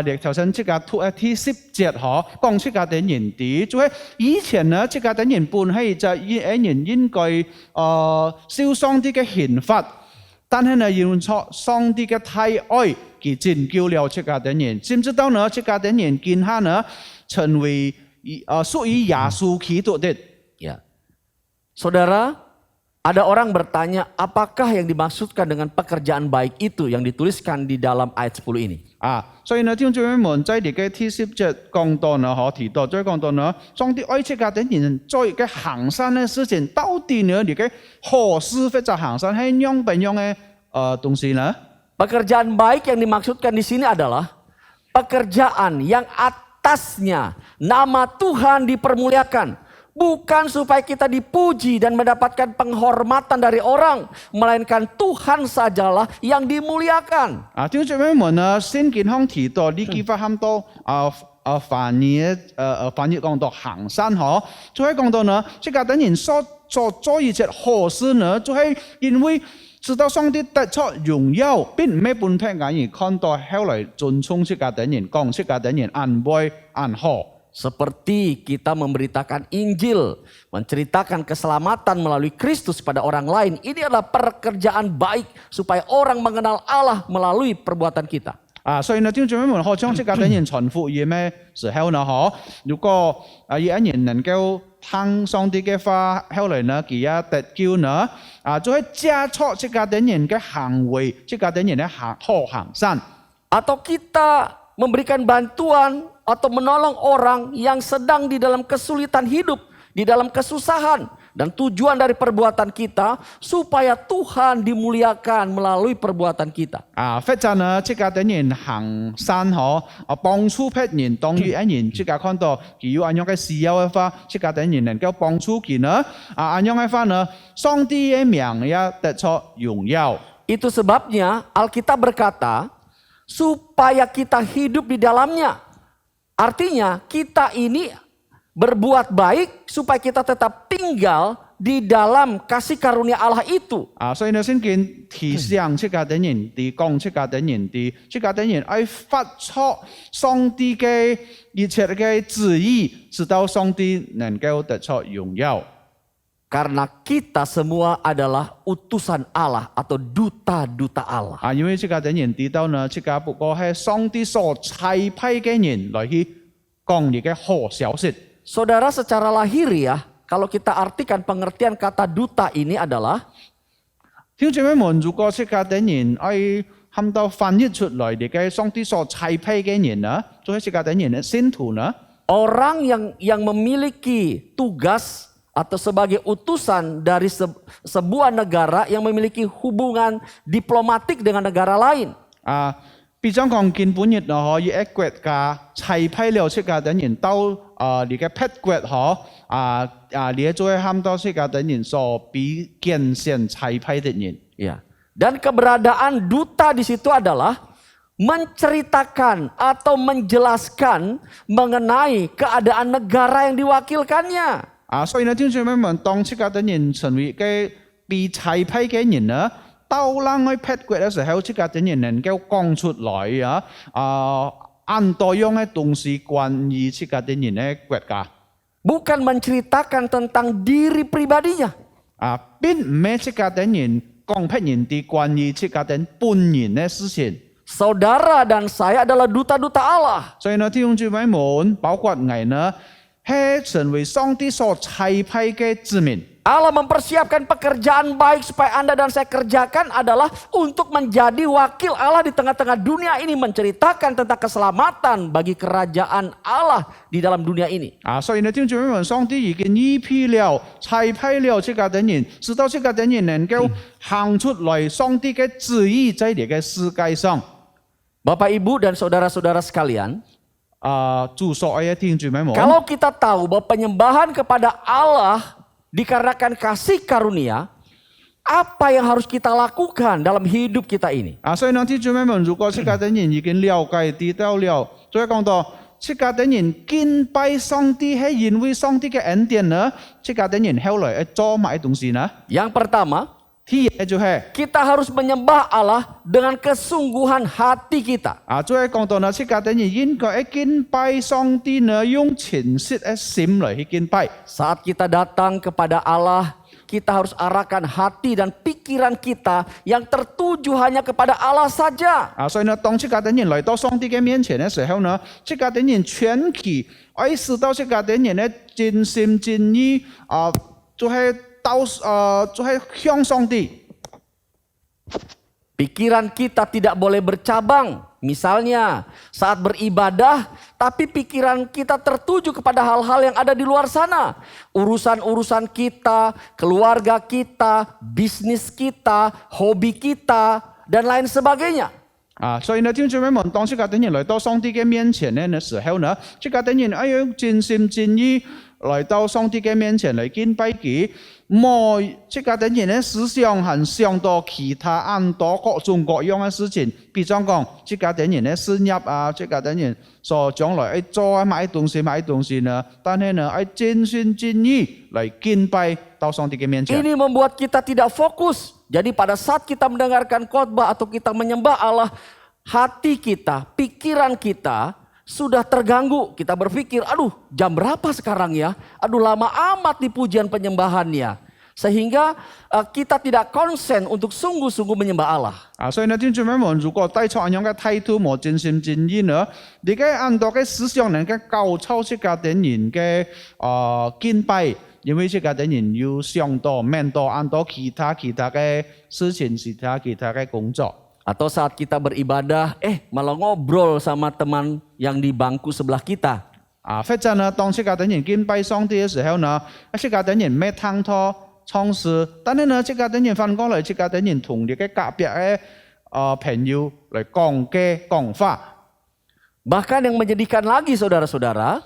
你頭先即刻讀第10節嗬，講出家的人啲，就係以前呢，出家的人本係就一人應該受上帝嘅刑罰，但係呢，用錯上帝嘅太愛。 佢拯救了出家的人，甚至到呢出家的人今下呢成為屬於耶穌基督的。Ya, saudara, ada orang bertanya, apakah yang dimaksudkan dengan pekerjaan baik itu yang dituliskan di dalam ayat 10 ini? 所以呢，弟兄姊妹們在你嘅第10節講到呢，提到再講到呢，上帝愛出家的人做嘅行善嘅事情，到底呢你嘅何時或者行善係樣不樣嘅東西呢？ Pekerjaan baik yang dimaksudkan di sini adalah pekerjaan yang atasnya nama Tuhan dipermuliakan. Bukan supaya kita dipuji dan mendapatkan penghormatan dari orang, melainkan Tuhan sajalah yang dimuliakan. 弟兄姊妹們呢，聖經上提到呢幾番喊到翻譯講到行善嗬，就係講到呢，即係等人所做一切好事呢，就係因為。 直到上帝得出榮耀，並唔係半片眼而看到後來尊崇出家的人，講出家的人安慰安好。 Seperti kita memberitakan Injil, menceritakan keselamatan melalui Kristus pada orang lain. Ini adalah pekerjaan baik supaya orang mengenal Allah melalui perbuatan kita. 所以呢，弟兄姊妹們，好將出家的人傳福音嘅時候呢，如果有一人能夠聽上帝嘅話，後來呢，佢也得救呢，就係加速出家的人嘅行為，出家的人嘅好行善。 Atau kita memberikan bantuan atau menolong orang yang sedang di dalam kesulitan hidup, di dalam kesusahan. Dan tujuan dari perbuatan kita supaya Tuhan dimuliakan melalui perbuatan kita. 或者呢，出家的人行善幫助別人，當於一人出家看到佢有咁樣嘅需要嘅話，出家的人能夠幫助佢呢，咁樣嘅話呢，上帝嘅名也得出榮耀。 Itu sebabnya Alkitab berkata supaya kita hidup di dalamnya. Artinya kita ini berbuat baik supaya kita tetap tinggal di dalam kasih karunia Allah itu. 所以呢，聖經提醒出家的人，啲講出家的人，啲出家的人愛發出上帝嘅一切嘅旨意，直到上帝能夠得出榮耀。 Karena kita semua adalah utusan Allah atau duta-duta Allah. 因為出家的人知道呢，出家不過係上帝所差派嘅人來去講呢個好消息。 Saudara, secara lahiriah, kalau kita artikan pengertian kata duta ini adalah 聽住咩門？如果出家的人愛喊到翻譯出來呢個上帝所差派嘅人呢，做係出家的人呢，信徒呢？ orang yang memiliki tugas atau sebagai utusan dari sebuah negara yang memiliki hubungan diplomatik dengan negara lain. 比如講見本日可以一國家差派了出家的人到呢個別國你做係喊到出家的人所比見先差派的人。 Ya. Dan keberadaan duta di situ adalah menceritakan atau menjelaskan mengenai keadaan negara yang diwakilkannya. 所以呢，聽住咩問？當出家的人成為嘅被差派嘅人呢，到人去別國嘅時候，出家的人能夠講出來按多樣嘅東西關於出家的人嘅國家。 Bukan menceritakan tentang diri pribadinya. 並唔係出家的人講別人啲關於出家的人本人嘅事情。 Saudara dan saya adalah duta-duta Allah. 所以呢，聽住咩問？包括我呢，係成為上帝所差派嘅子民。 Allah mempersiapkan pekerjaan baik supaya Anda dan saya kerjakan adalah untuk menjadi wakil Allah di tengah-tengah dunia ini, menceritakan tentang keselamatan bagi kerajaan Allah di dalam dunia ini. 所以呢，聽住咩問？上帝已經預備了、差派了出家的人，直到出家的人能夠行出來上帝嘅旨意在呢個世界上。 Bapak Ibu dan saudara-saudara sekalian, 主所愛嘅聽住咩問？ kalau kita tahu bahwa penyembahan kepada Allah dikarenakan kasih karunia, apa yang harus kita lakukan dalam hidup kita ini? 所以呢，聽住咩問？如果出家的人已經了解知道了，再講到出家的人敬拜上帝係因為上帝嘅恩典呢，出家的人後來做乜東西呢？ Yang pertama, 第一就係 kita harus menyembah Allah dengan kesungguhan hati kita. 再講到呢，出家的人應該敬拜上帝呢，用全實嘅心來去敬拜。 Saat kita datang kepada Allah, kita harus arahkan hati dan pikiran kita yang tertuju hanya kepada Allah saja. 所以呢，當出家的人來到上帝嘅面前嘅時候呢，出家的人全體愛使到出家的人呢，盡心盡意就係向上帝。 Pikiran kita tidak boleh bercabang. Misalnya saat beribadah, tapi pikiran kita tertuju kepada hal-hal yang ada di luar sana. Urusan-urusan kita, keluarga kita, bisnis kita, hobi kita, dan lain sebagainya. 所以呢，聽住咩問？當出家的人來到上帝嘅面前呢時候呢，出家的人要盡心盡意來到上帝嘅面前嚟敬拜佢。 冇出家的人嘅思想很想到其他很多各種各樣嘅事情，比如講出家的人嘅事業出家的人所將來做買東西呢，但係呢要盡心盡意嚟敬拜到上帝嘅面前。 Ini membuat kita tidak fokus. Jadi pada saat kita mendengarkan khotbah atau kita menyembah Allah, hati kita, pikiran kita sudah terganggu. Kita berpikir, aduh jam berapa sekarang ya? Aduh lama amat di pujian penyembahannya. Sehingga kita tidak konsen untuk sungguh-sungguh menyembah Allah. 所以呢，聽住咩問？如果帶錯樣嘅態度，冇盡心盡意呢，你嘅很多嘅思想能夠高超出家的人嘅敬拜，因為出家的人要想到面對很多其他嘅事情，其他嘅工作。 Atau saat kita beribadah, malah ngobrol sama teman yang di bangku sebelah kita. 或者呢，當出家的人敬拜上帝嘅時候呢，出家的人咩探討創事，但係呢，出家的人翻過來，出家的人同你嘅隔壁嘅朋友嚟講嘅講法。 Bahkan yang menjadikan lagi saudara-saudara,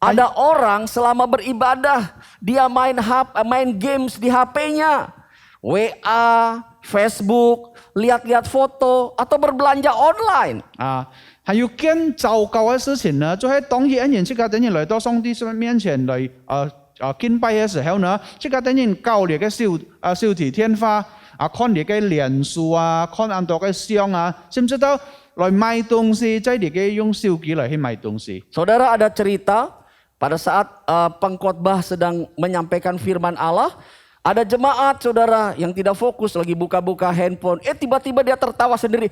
ada orang selama beribadah, dia main games di HP-nya. WA, Facebook, lihat-lihat foto, atau berbelanja online. 還有更糟糕嘅事情呢，就係當一人出家的人來到上帝面前嚟敬拜嘅時候呢，即個等於教你嘅小題天花看你嘅臉書看安多嘅相知唔知道來買東西，即係你嘅用手機來去買東西。 Saudara, ada cerita pada saat pengkhotbah sedang menyampaikan firman Allah, ada jemaat saudara yang tidak fokus lagi buka-buka handphone. Tiba-tiba dia tertawa sendiri.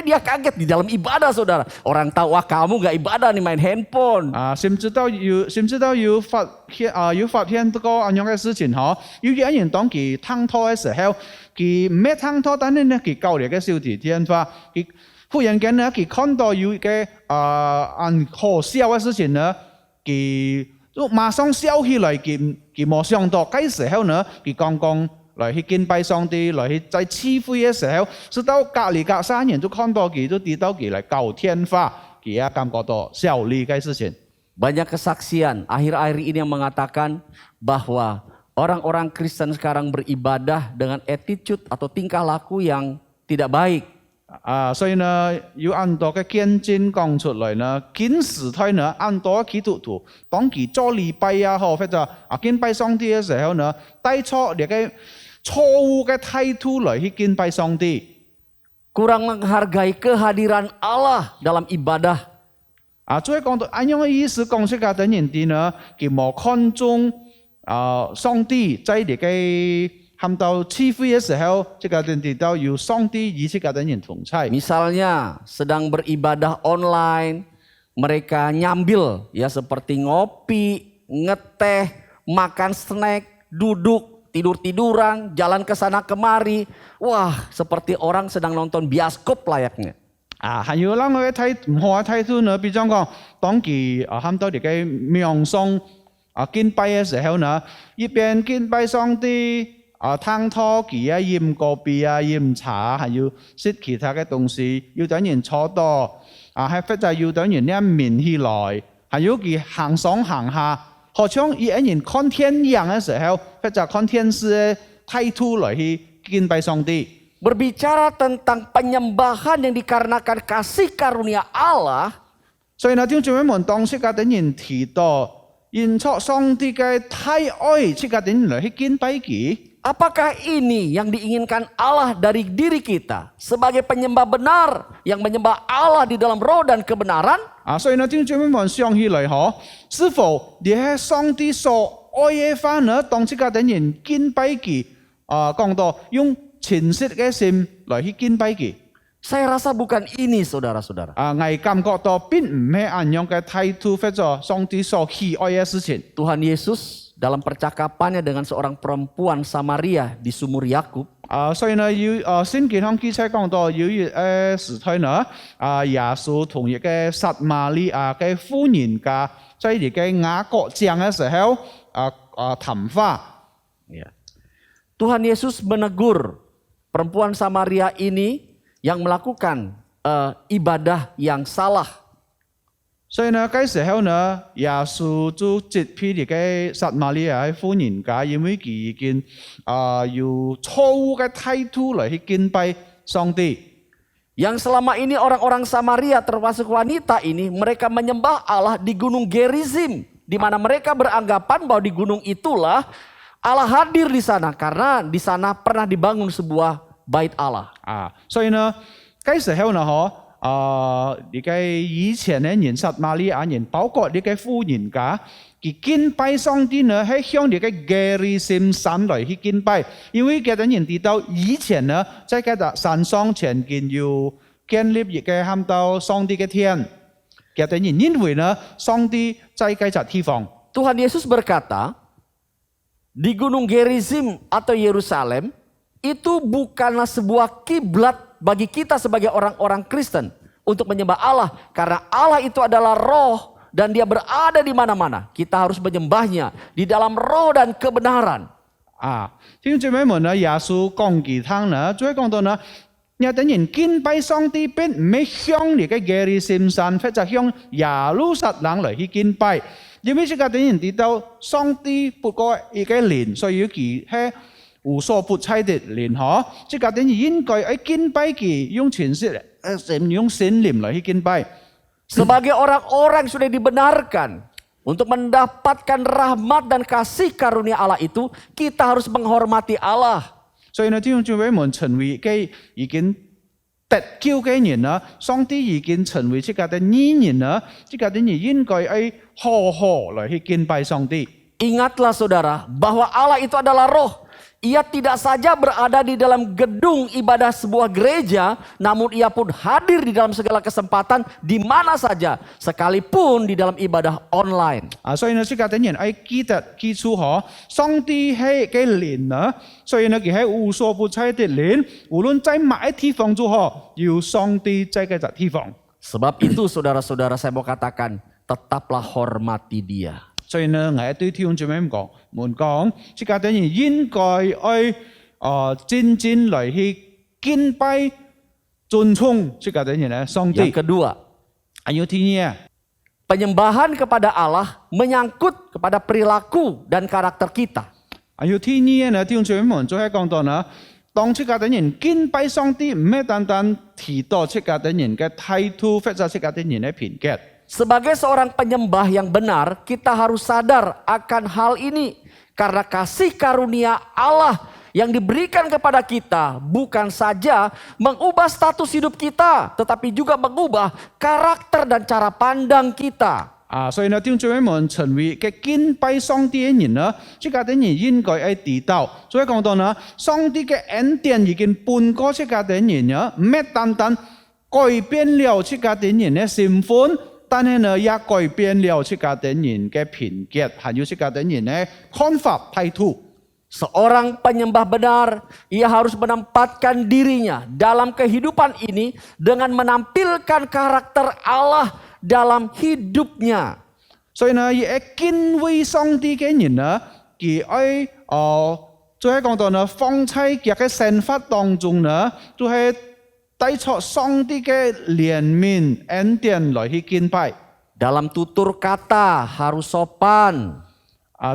Dia kaget di dalam ibadah saudara. Orang tahu wah kamu gak ibadah nih main handphone. 知唔知道要發現這個咁樣嘅事情嗬？要有人當佢躺拖嘅時候，佢唔係躺拖，但係呢佢教你嘅小題天花，佢忽然間呢佢看到有嘅好笑嘅事情呢，佢馬上笑起來，佢冇想到嗰時候呢，佢剛剛來去敬拜上帝，來去在聚會嘅時候，直到隔離隔3年都看到佢，都知道佢嚟教天花，佢也感覺到效力嘅事情。 Banyak kesaksian akhir-akhir ini yang mengatakan bahwa orang-orang Kristen sekarang beribadah dengan attitude atau tingkah laku yang tidak baik. 所以呢，要按多嘅見證講出來呢，見時態呢，按多基督徒當佢做禮拜或者敬拜上帝嘅時候呢，帶錯你嘅錯誤嘅態度來去敬拜上帝。 Kurang menghargai kehadiran Allah dalam ibadah. 再講到按樣嘅意思講出嘅等人哋呢，佢冇看重上帝在你嘅喊到聚會嘅時候，這個人哋都要上帝與這個人同在。 Misalnya sedang beribadah online, mereka nyambil ya seperti ngopi, ngeteh, makan snack, duduk, tidur-tiduran, jalan ke sana kemari. Wah, seperti orang sedang nonton bioskop layaknya. 還有啷個睇唔好嘅態度呢？比方講，當佢喊到你嘅冥想敬拜嘅時候呢，一邊敬拜上帝攤拖佢飲咖啡飲茶，還有食其他嘅東西，要等人坐到係或者要等人一面起來，還有佢行上行下，好像一人看天樣嘅時候，或者看天使嘅態度來去敬拜上帝。 Berbicara tentang penyembahan yang dikarenakan kasih karunia Allah, 所以呢，弟兄姊妹們，當時嘅等人提到，因錯上帝嘅太愛，這個等人來去敬拜佢。 apakah ini yang diinginkan Allah dari diri kita sebagai penyembah benar yang menyembah Allah di dalam roh dan kebenaran? 所以呢，弟兄姊妹們想起來嗬，是否你係上帝所愛嘅話呢？當這個等人敬拜佢，講到用全實嘅心來去敬拜佢。 Saya rasa bukan ini saudara-saudara. 我感覺到並唔係按樣嘅態度或者上帝所喜愛嘅事情。 Tuhan Yesus dalam percakapannya dengan seorang perempuan Samaria di sumur Yakub, 所以呢，先健康記載講到有一時代呢，耶穌同一個撒瑪利亞嘅婦人家在一個雅各江嘅時候談話。 Tuhan Yesus menegur perempuan Samaria ini yang melakukan ibadah yang salah. 所以呢，嗰時候呢，耶穌就責備呢個撒瑪利亞嘅婦人家，因為佢已經有錯誤嘅態度嚟去敬拜上帝。 Yang selama ini orang-orang Samaria termasuk wanita ini mereka menyembah Allah di Gunung Gerizim, di mana mereka beranggapan bahwa di gunung itulah Allah hadir di sana karena di sana pernah dibangun sebuah bait Allah. 所以呢，嗰時候呢，呢個以前嘅人撒瑪利亞人，包括呢個婦人家，佢敬拜上帝呢，係向呢個gerizim山嚟去敬拜，因為嗰啲人知道以前呢，在嗰個山上曾經有建立一個喊到上帝嘅天，嗰啲人認為呢，上帝在嗰個地方。 Tuhan Yesus berkata, di Gunung Gerizim atau Yerusalem itu bukanlah sebuah kiblat bagi kita sebagai orang-orang Kristen untuk menyembah Allah, karena Allah itu adalah roh dan dia berada di mana-mana. Kita harus menyembahnya di dalam roh dan kebenaran. 弟兄姊妹們呢，耶穌講其他呢，再講到呢，有啲人敬拜上帝並唔係向呢個gerizim山或者向耶路撒冷嚟去敬拜。 因為這個等人知道上帝不過一個靈，所以佢係無所不在的靈嗬。這個等人應該喺敬拜佢，用全實用聖靈來去敬拜。 Sebagai orang-orang yang sudah dibenarkan, Untuk mendapatkan rahmat dan kasih karunia Allah itu, kita harus menghormati Allah. 所以呢，弟兄姊妹們成為嘅已經得救嘅人啦，上帝已經成為這個嘅義人啦，這個嘅人應該係好好來去敬拜上帝。 Ingatlah saudara bahwa Allah itu adalah roh. Ia tidak saja berada di dalam gedung ibadah sebuah gereja, namun ia pun hadir di dalam segala kesempatan di mana saja, sekalipun di dalam ibadah online. 所以呢，這個嘅人係記得記住嗬，上帝係嘅靈啦，所以呢，佢係無所不在的靈，無論在乜地方都好，有上帝在嘅地方。 Sebab itu saudara-saudara saya mau katakan, tetaplah hormati dia. 所以呢，我對弟兄姊妹講，這個嘅人應該係真正來去敬拜、尊崇這個嘅人呢，上帝。 Yang kedua, Ayutinya, penyembahan kepada Allah menyangkut kepada perilaku dan karakter kita. ayutinya 呢，弟兄姊妹們就係講到呢，當這個嘅人敬拜上帝，唔係單單提到這個嘅人嘅態度，或者這個嘅人嘅品格。 Sebagai seorang penyembah yang benar, kita harus sadar akan hal ini. Karena kasih karunia Allah yang diberikan kepada kita bukan saja mengubah status hidup kita, tetapi juga mengubah karakter dan cara pandang kita. 所以呢，弟兄姊妹們成為嘅敬拜上帝嘅人呢，這個嘅人應該係知道。所以講到呢，上帝嘅恩典已經半過這個嘅人呢，唔係單單改變了這個嘅人嘅身份。 但係呢，也改變了這個嘅人嘅品格，還有這個嘅人嘅看法態度。 Seorang penyembah benar, ia harus menempatkan dirinya dalam kehidupan ini dengan menampilkan karakter Allah dalam hidupnya. 所以呢，也敬畏上帝嘅人呢，佢喺就係講到呢，放喺佢嘅生活當中呢，就係 帶出上帝嘅憐憫恩典來去敬拜。 Dalam tutur kata harus sopan,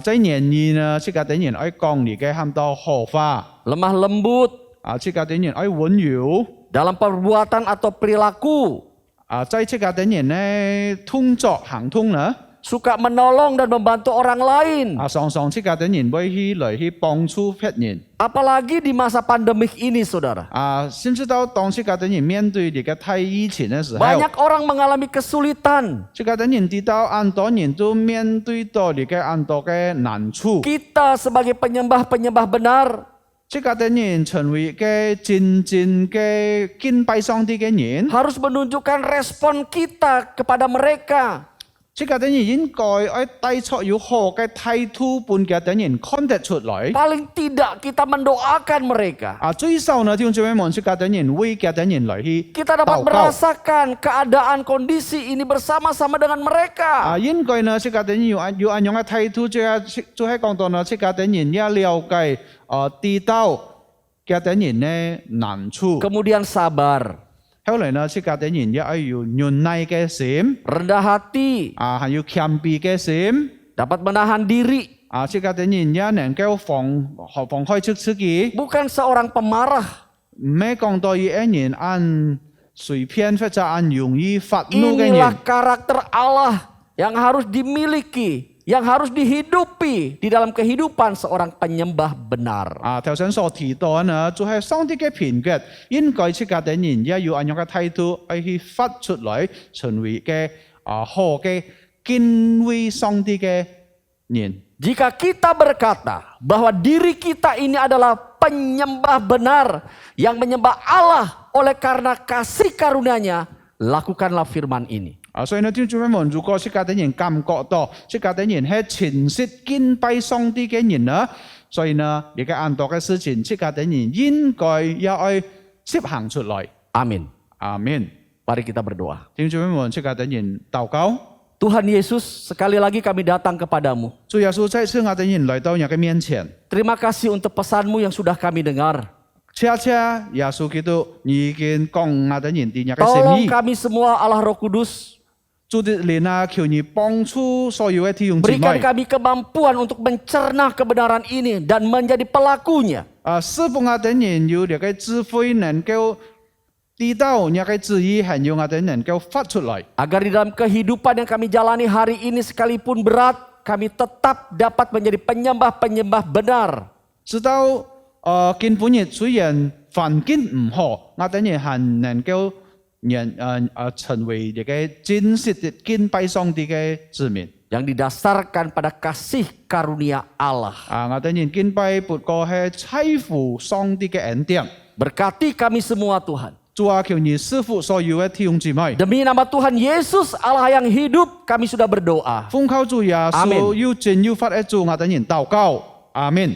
在言語呢，這個嘅人愛講你嘅喊到和化。 lemah lembut, 這個嘅人愛溫柔。 dalam perbuatan atau perilaku, 在這個嘅人呢，動作行動呢， suka menolong dan membantu orang lain. 常常這個嘅人會去來去幫助別人。 Apalagi di masa pandemik ini, saudara. 甚至到當這個嘅人面對這個太疫情嘅時候， Banyak orang mengalami kesulitan. 這個嘅人知道很多人都面對到這個很多嘅難處。 Kita sebagai penyembah-penyembah benar, 這個嘅人成為嘅真正嘅敬拜上帝嘅人， harus menunjukkan respon kita kepada mereka. 這個嘅人應該要帶出有好嘅態度，本嘅人看得出來。 Paling tidak kita mendoakan mereka. 最少呢，弟兄姊妹們，這個嘅人為嘅人來去 Kita dapat 禱告。 merasakan keadaan kondisi ini bersama-sama dengan mereka. 應該呢，這個嘅人有安樣嘅態度，就係講到呢，這個嘅人也了解知道嘅人呢難處。 Kemudian sabar, 後來呢，這個嘅人也要有忍耐嘅心， rendah hati, 還有謙卑嘅心。 dapat menahan diri. 這個嘅人也能夠放開出自己， Bukan seorang pemarah. 唔係講到一人按隨便或者按容易發怒嘅 Inilah 人。 karakter Allah yang harus dimiliki, yang harus dihidupi di dalam kehidupan seorang penyembah benar. 頭先所提到呢，就係上帝嘅品格，應該這個嘅人也要按樣嘅態度去發出來，成為嘅好嘅敬畏上帝嘅人。 Jika kita berkata bahwa diri kita ini adalah penyembah benar yang menyembah Allah oleh karena kasih karunia-Nya, lakukanlah firman ini. 所以呢，弟兄姊妹們，如果這個嘅人感覺到這個嘅人係全實敬拜上帝嘅人呢，所以呢，而家按多嘅事情，這個嘅人應該要去實行出來。 Amin. 阿們。 Mari kita berdoa. 弟兄姊妹們，這個嘅人禱告。 Tuhan Yesus, sekali lagi kami datang kepadamu. 主耶穌再次我哋人來到你嘅面前， Terima kasih untuk pesan-Mu yang sudah kami dengar. 恰恰耶穌基督已經講我哋人啲嘅心 Tolong 意。 kami semua Allah Roh Kudus, 主的靈啊，求你幫助所有嘅弟兄姊 berikan 妹， kami kemampuan untuk mencerna kebenaran ini dan menjadi pelakunya. 師傅我哋人有呢個智慧，能夠知道呢個旨意係要我哋能夠發出來。 Agar di dalam kehidupan yang kami jalani hari ini sekalipun berat, kami tetap dapat menjadi penyembah-penyembah benar. 直到今半日雖然環境唔好，我哋仍係能夠成為一個真實的敬拜上帝嘅子民。 Yang didasarkan pada kasih karunia Allah. 我哋仍敬拜不過係財富上帝嘅恩典。 Berkati kami semua Tuhan. 主啊，求你賜福所有嘅弟兄姊妹。 Demi nama Tuhan Yesus Allah yang hidup, kami sudah berdoa. 奉靠主耶穌 Amen 要真要發嘅主，我哋仍禱告。阿門。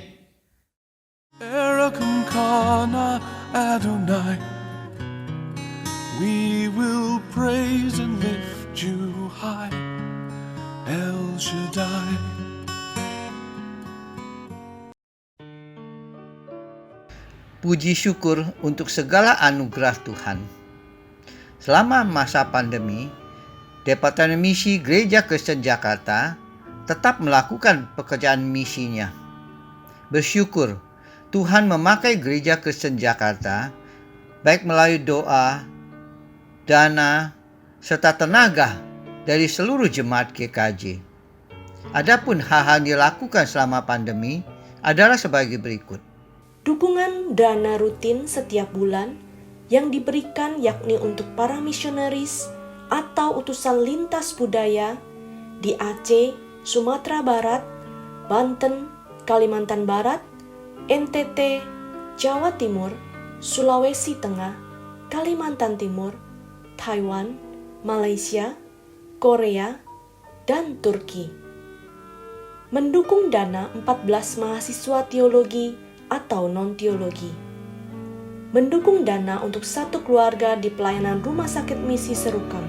Erekum kana Adonai, we will praise and lift you high, El Shaddai. Puji syukur untuk segala anugerah Tuhan. Selama masa pandemi, Departemen Misi Gereja Kristen Jakarta tetap melakukan pekerjaan misinya. Bersyukur Tuhan memakai Gereja Kristen Jakarta baik melalui doa, dana, serta tenaga dari seluruh jemaat GKJ. Adapun hal-hal yang dilakukan selama pandemi adalah sebagai berikut. Dukungan dana rutin setiap bulan yang diberikan yakni untuk para misionaris atau utusan lintas budaya di Aceh, Sumatera Barat, Banten, Kalimantan Barat, NTT, Jawa Timur, Sulawesi Tengah, Kalimantan Timur, Taiwan, Malaysia, Korea, dan Turki. Mendukung dana 14 mahasiswa teologi atau non-teologi. Mendukung dana untuk satu keluarga di pelayanan Rumah Sakit Misi Serukam.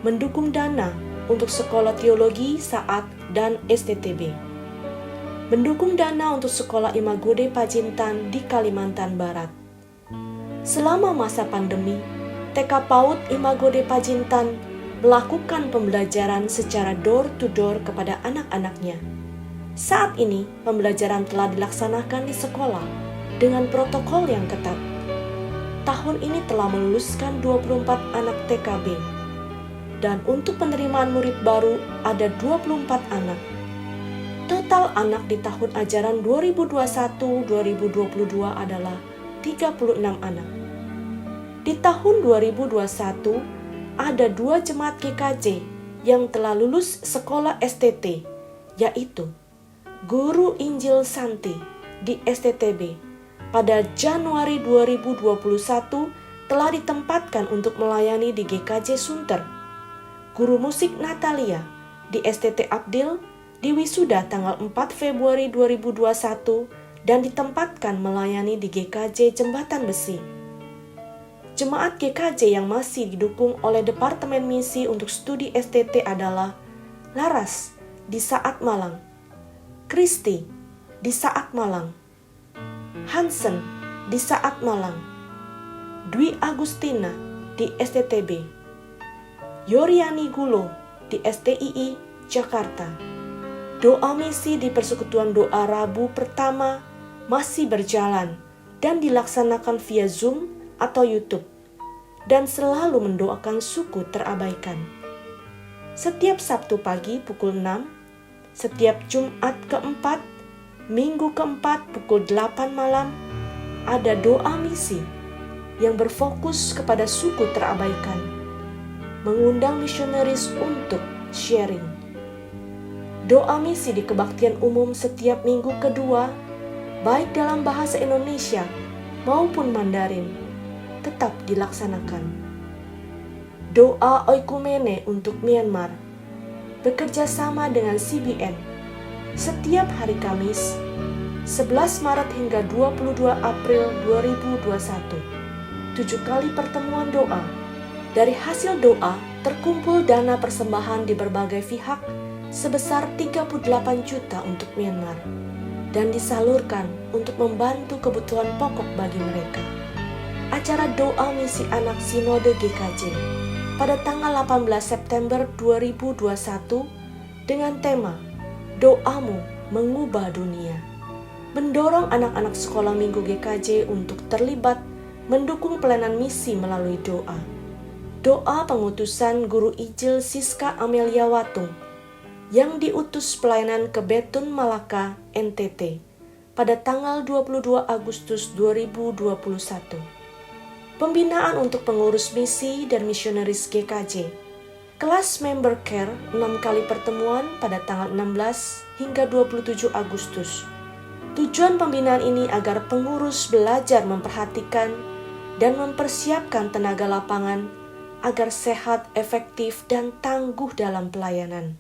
Mendukung dana untuk sekolah teologi Saat dan STTB. Mendukung dana untuk sekolah Imagode Pajintan di Kalimantan Barat. Selama masa pandemi, TK PAUD Imagode Pajintan melakukan pembelajaran secara door-to-door kepada anak-anaknya. Saat ini, pembelajaran telah dilaksanakan di sekolah dengan protokol yang ketat. Tahun ini telah meluluskan 24 anak TKB. Dan untuk penerimaan murid baru ada 24 anak. Total anak di tahun ajaran 2021-2022 adalah 36 anak. Di tahun 2021, ada 2 jemaat GKJ yang telah lulus sekolah STT, yaitu Guru Injil Santi di STTB pada Januari 2021 telah ditempatkan untuk melayani di GKJ Sunter. Guru musik Natalia di STT Abdil diwisuda tanggal 4 Februari 2021 dan ditempatkan melayani di GKJ Jembatan Besi. Jemaat GKJ yang masih didukung oleh Departemen Misi untuk studi STT adalah Laras di Saat Malang, Kristi di Saat Malang, Hansen di Saat Malang, Dwi Agustina di STTB, Yoriani Gulo di STII Jakarta. Doa misi di Persekutuan Doa Rabu pertama masih berjalan dan dilaksanakan via Zoom atau YouTube dan selalu mendoakan suku terabaikan. Setiap Sabtu pagi pukul 6, setiap Jumat keempat, Minggu keempat pukul 8 malam, ada doa misi yang berfokus kepada suku terabaikan, mengundang misionaris untuk sharing. Doa misi di kebaktian umum setiap minggu kedua, baik dalam bahasa Indonesia maupun Mandarin, tetap dilaksanakan. Doa oikumene untuk Myanmar bekerja sama dengan CBN setiap hari Kamis 11 Maret hingga 22 April 2021. 7 kali pertemuan doa. Dari hasil doa terkumpul dana persembahan di berbagai pihak sebesar 38 juta untuk Myanmar dan disalurkan untuk membantu kebutuhan pokok bagi mereka. Acara doa misi anak Sinode GKJ pada tanggal 18 September 2021 dengan tema Doamu Mengubah Dunia, mendorong anak-anak sekolah minggu GKJ untuk terlibat mendukung pelayanan misi melalui doa. Doa pengutusan Guru Injil Siska Amelia Watung yang diutus pelayanan ke Betun Malaka, NTT pada tanggal 22 Agustus 2021. Pembinaan untuk pengurus misi dan misionaris GKJ. Kelas member care 6 kali pertemuan pada tanggal 16 hingga 27 Agustus. Tujuan pembinaan ini agar pengurus belajar memperhatikan dan mempersiapkan tenaga lapangan agar sehat, efektif, dan tangguh dalam pelayanan.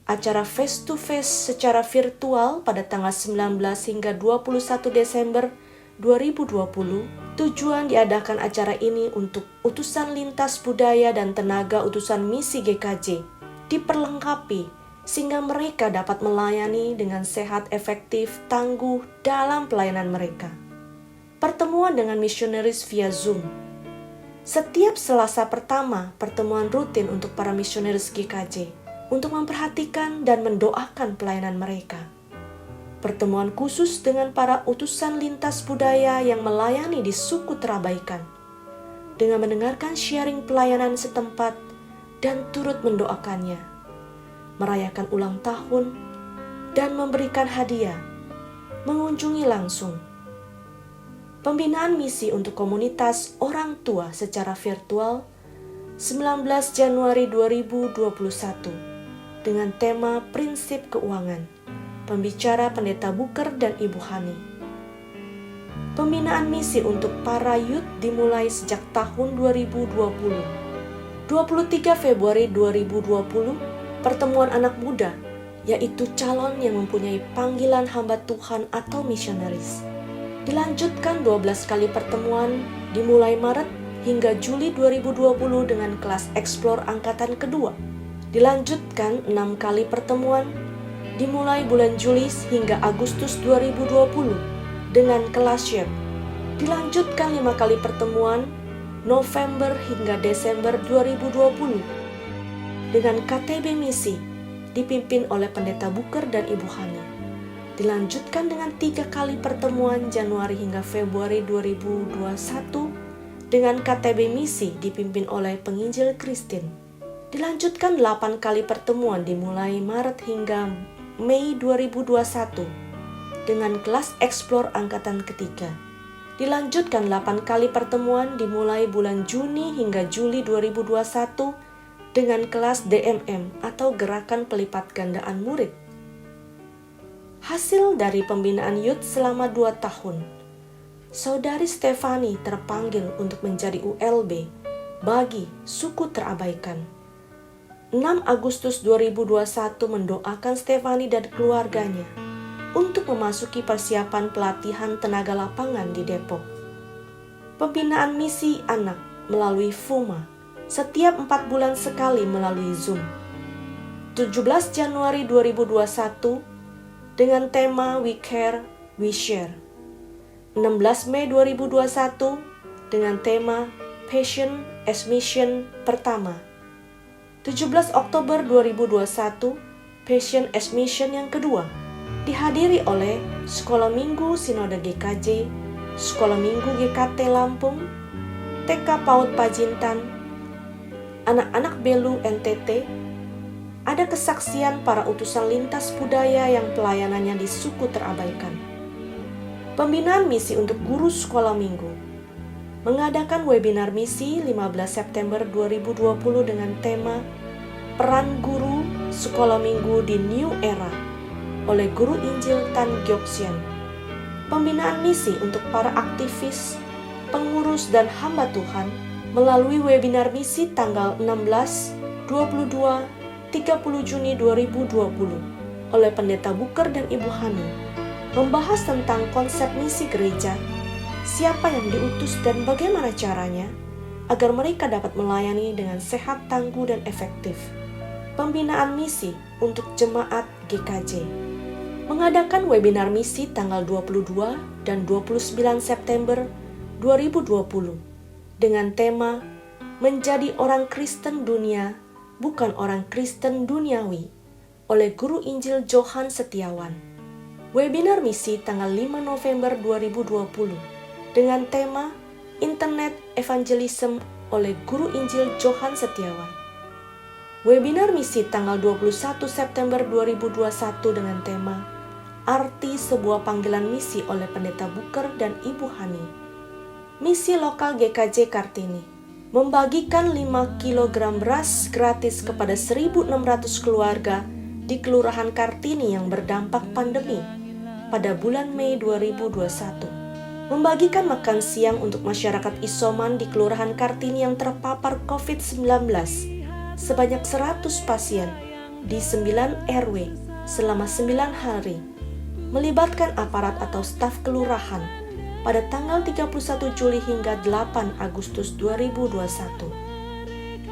Acara face-to-face secara virtual pada tanggal 19 hingga 21 Desember 2020, tujuan diadakan acara ini untuk utusan lintas budaya dan tenaga utusan misi GKJ diperlengkapi sehingga mereka dapat melayani dengan sehat, efektif, tangguh dalam pelayanan mereka. Pertemuan dengan misionaris via Zoom. Setiap Selasa pertama, pertemuan rutin untuk para misionaris GKJ untuk memperhatikan dan mendoakan pelayanan mereka. Pertemuan khusus dengan para utusan lintas budaya yang melayani di suku terabaikan, dengan mendengarkan sharing pelayanan setempat dan turut mendoakannya, merayakan ulang tahun, dan memberikan hadiah, mengunjungi langsung. Pembinaan misi untuk komunitas orang tua secara virtual 19 Januari 2021 dengan tema Prinsip Keuangan. Pembicara Pendeta Buker dan Ibu Hani. Pembinaan misi untuk para youth dimulai sejak tahun 2020. 23 Februari 2020, pertemuan anak muda, yaitu calon yang mempunyai panggilan hamba Tuhan atau misionaris. Dilanjutkan 12 kali pertemuan dimulai Maret hingga Juli 2020 dengan kelas Explore angkatan kedua. Dilanjutkan 6 kali pertemuan dimulai bulan Juli hingga Agustus 2020 dengan kelas Shape. Dilanjutkan 5 kali pertemuan November hingga Desember 2020 dengan KTB Misi dipimpin oleh Pendeta Buker dan Ibu Hani. Dilanjutkan dengan 3 kali pertemuan Januari hingga Februari 2021 dengan KTB Misi dipimpin oleh Penginjil Christine. Dilanjutkan 8 kali pertemuan dimulai Maret hingga Mei 2021 dengan kelas Explore angkatan ketiga. Dilanjutkan 8 kali pertemuan dimulai bulan Juni hingga Juli 2021 dengan kelas DMM atau Gerakan Pelipat Gandaan Murid. Hasil dari pembinaan youth selama 2 tahun, Saudari Stefani terpanggil untuk menjadi ULB bagi suku terabaikan. 6 Agustus 2021 mendoakan Stefani dan keluarganya untuk memasuki persiapan pelatihan tenaga lapangan di Depok. Pembinaan misi anak melalui FUMA setiap 4 bulan sekali melalui Zoom. 17 Januari 2021 dengan tema We Care, We Share. 16 Mei 2021 dengan tema Passion as Mission pertama. 17 Oktober 2021 Passion as Mission yang kedua dihadiri oleh Sekolah Minggu Sinode GKJ, Sekolah Minggu GKT Lampung, TK PAUD Pajintan, anak-anak Belu NTT. Ada kesaksian para utusan lintas budaya yang pelayanannya di suku terabaikan. Pembinaan misi untuk guru sekolah minggu. Mengadakan webinar misi 15 September 2020 dengan tema Peran Guru Sekolah Minggu di New Era oleh Guru Injil Tan Gyoksian. Pembinaan misi untuk para aktivis, pengurus dan hamba Tuhan melalui webinar misi tanggal 16, 22, 30 Juni 2020 oleh Pendeta Buker dan Ibu Hani, membahas tentang konsep misi gereja, siapa yang diutus dan bagaimana caranya agar mereka dapat melayani dengan sehat, tangguh, dan efektif. Pembinaan misi untuk jemaat GKJ. Mengadakan webinar misi tanggal 22 dan 29 September 2020 dengan tema Menjadi Orang Kristen Dunia Bukan Orang Kristen Duniawi oleh Guru Injil Johan Setiawan. Webinar misi tanggal 5 November 2020 dengan tema Internet Evangelism oleh Guru Injil Johan Setiawan. Webinar misi tanggal 21 September 2021 dengan tema Arti Sebuah Panggilan Misi oleh Pendeta Buker dan Ibu Hani. Misi lokal GKJ Kartini membagikan 5 kg beras gratis kepada 1.600 keluarga di Kelurahan Kartini yang berdampak pandemi pada bulan Mei 2021. Membagikan makan siang untuk masyarakat isoman di Kelurahan Kartini yang terpapar COVID-19 sebanyak 100 pasien di 9 RW selama 9 hari, melibatkan aparat atau staf kelurahan pada tanggal 31 Juli hingga 8 Agustus 2021.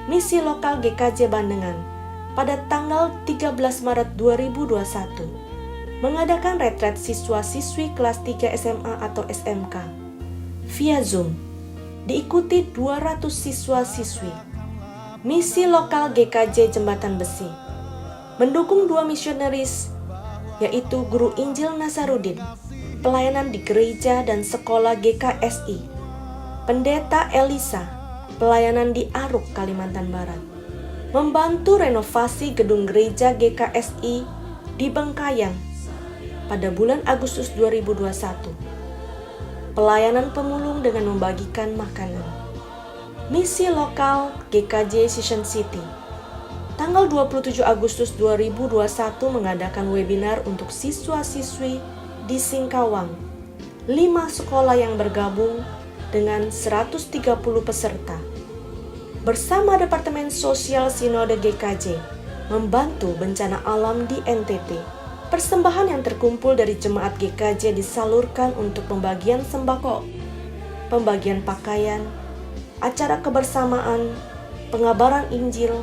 Misi lokal GKJ Bandengan pada tanggal 13 Maret 2021 mengadakan retret siswa-siswi kelas 3 SMA atau SMK via Zoom, diikuti 200 siswa-siswi. Misi lokal GKJ Jembatan Besi mendukung 2 misionaris, yaitu Guru Injil Nasarudin, pelayanan di gereja dan sekolah GKSI, Pendeta Elisa, pelayanan di Aruk, Kalimantan Barat, membantu renovasi gedung gereja GKSI di Bengkayang pada bulan Agustus 2021. Pelayanan pemulung dengan membagikan makanan. Misi lokal GKJ Sishen City tanggal 27 Agustus 2021 mengadakan webinar untuk siswa-siswi di Singkawang, 5 sekolah yang bergabung dengan 130 peserta. Bersama Departemen Sosial Sinode GKJ membantu bencana alam di NTT. Persembahan yang terkumpul dari jemaat GKJ disalurkan untuk pembagian sembako, pembagian pakaian, acara kebersamaan, pengabaran Injil,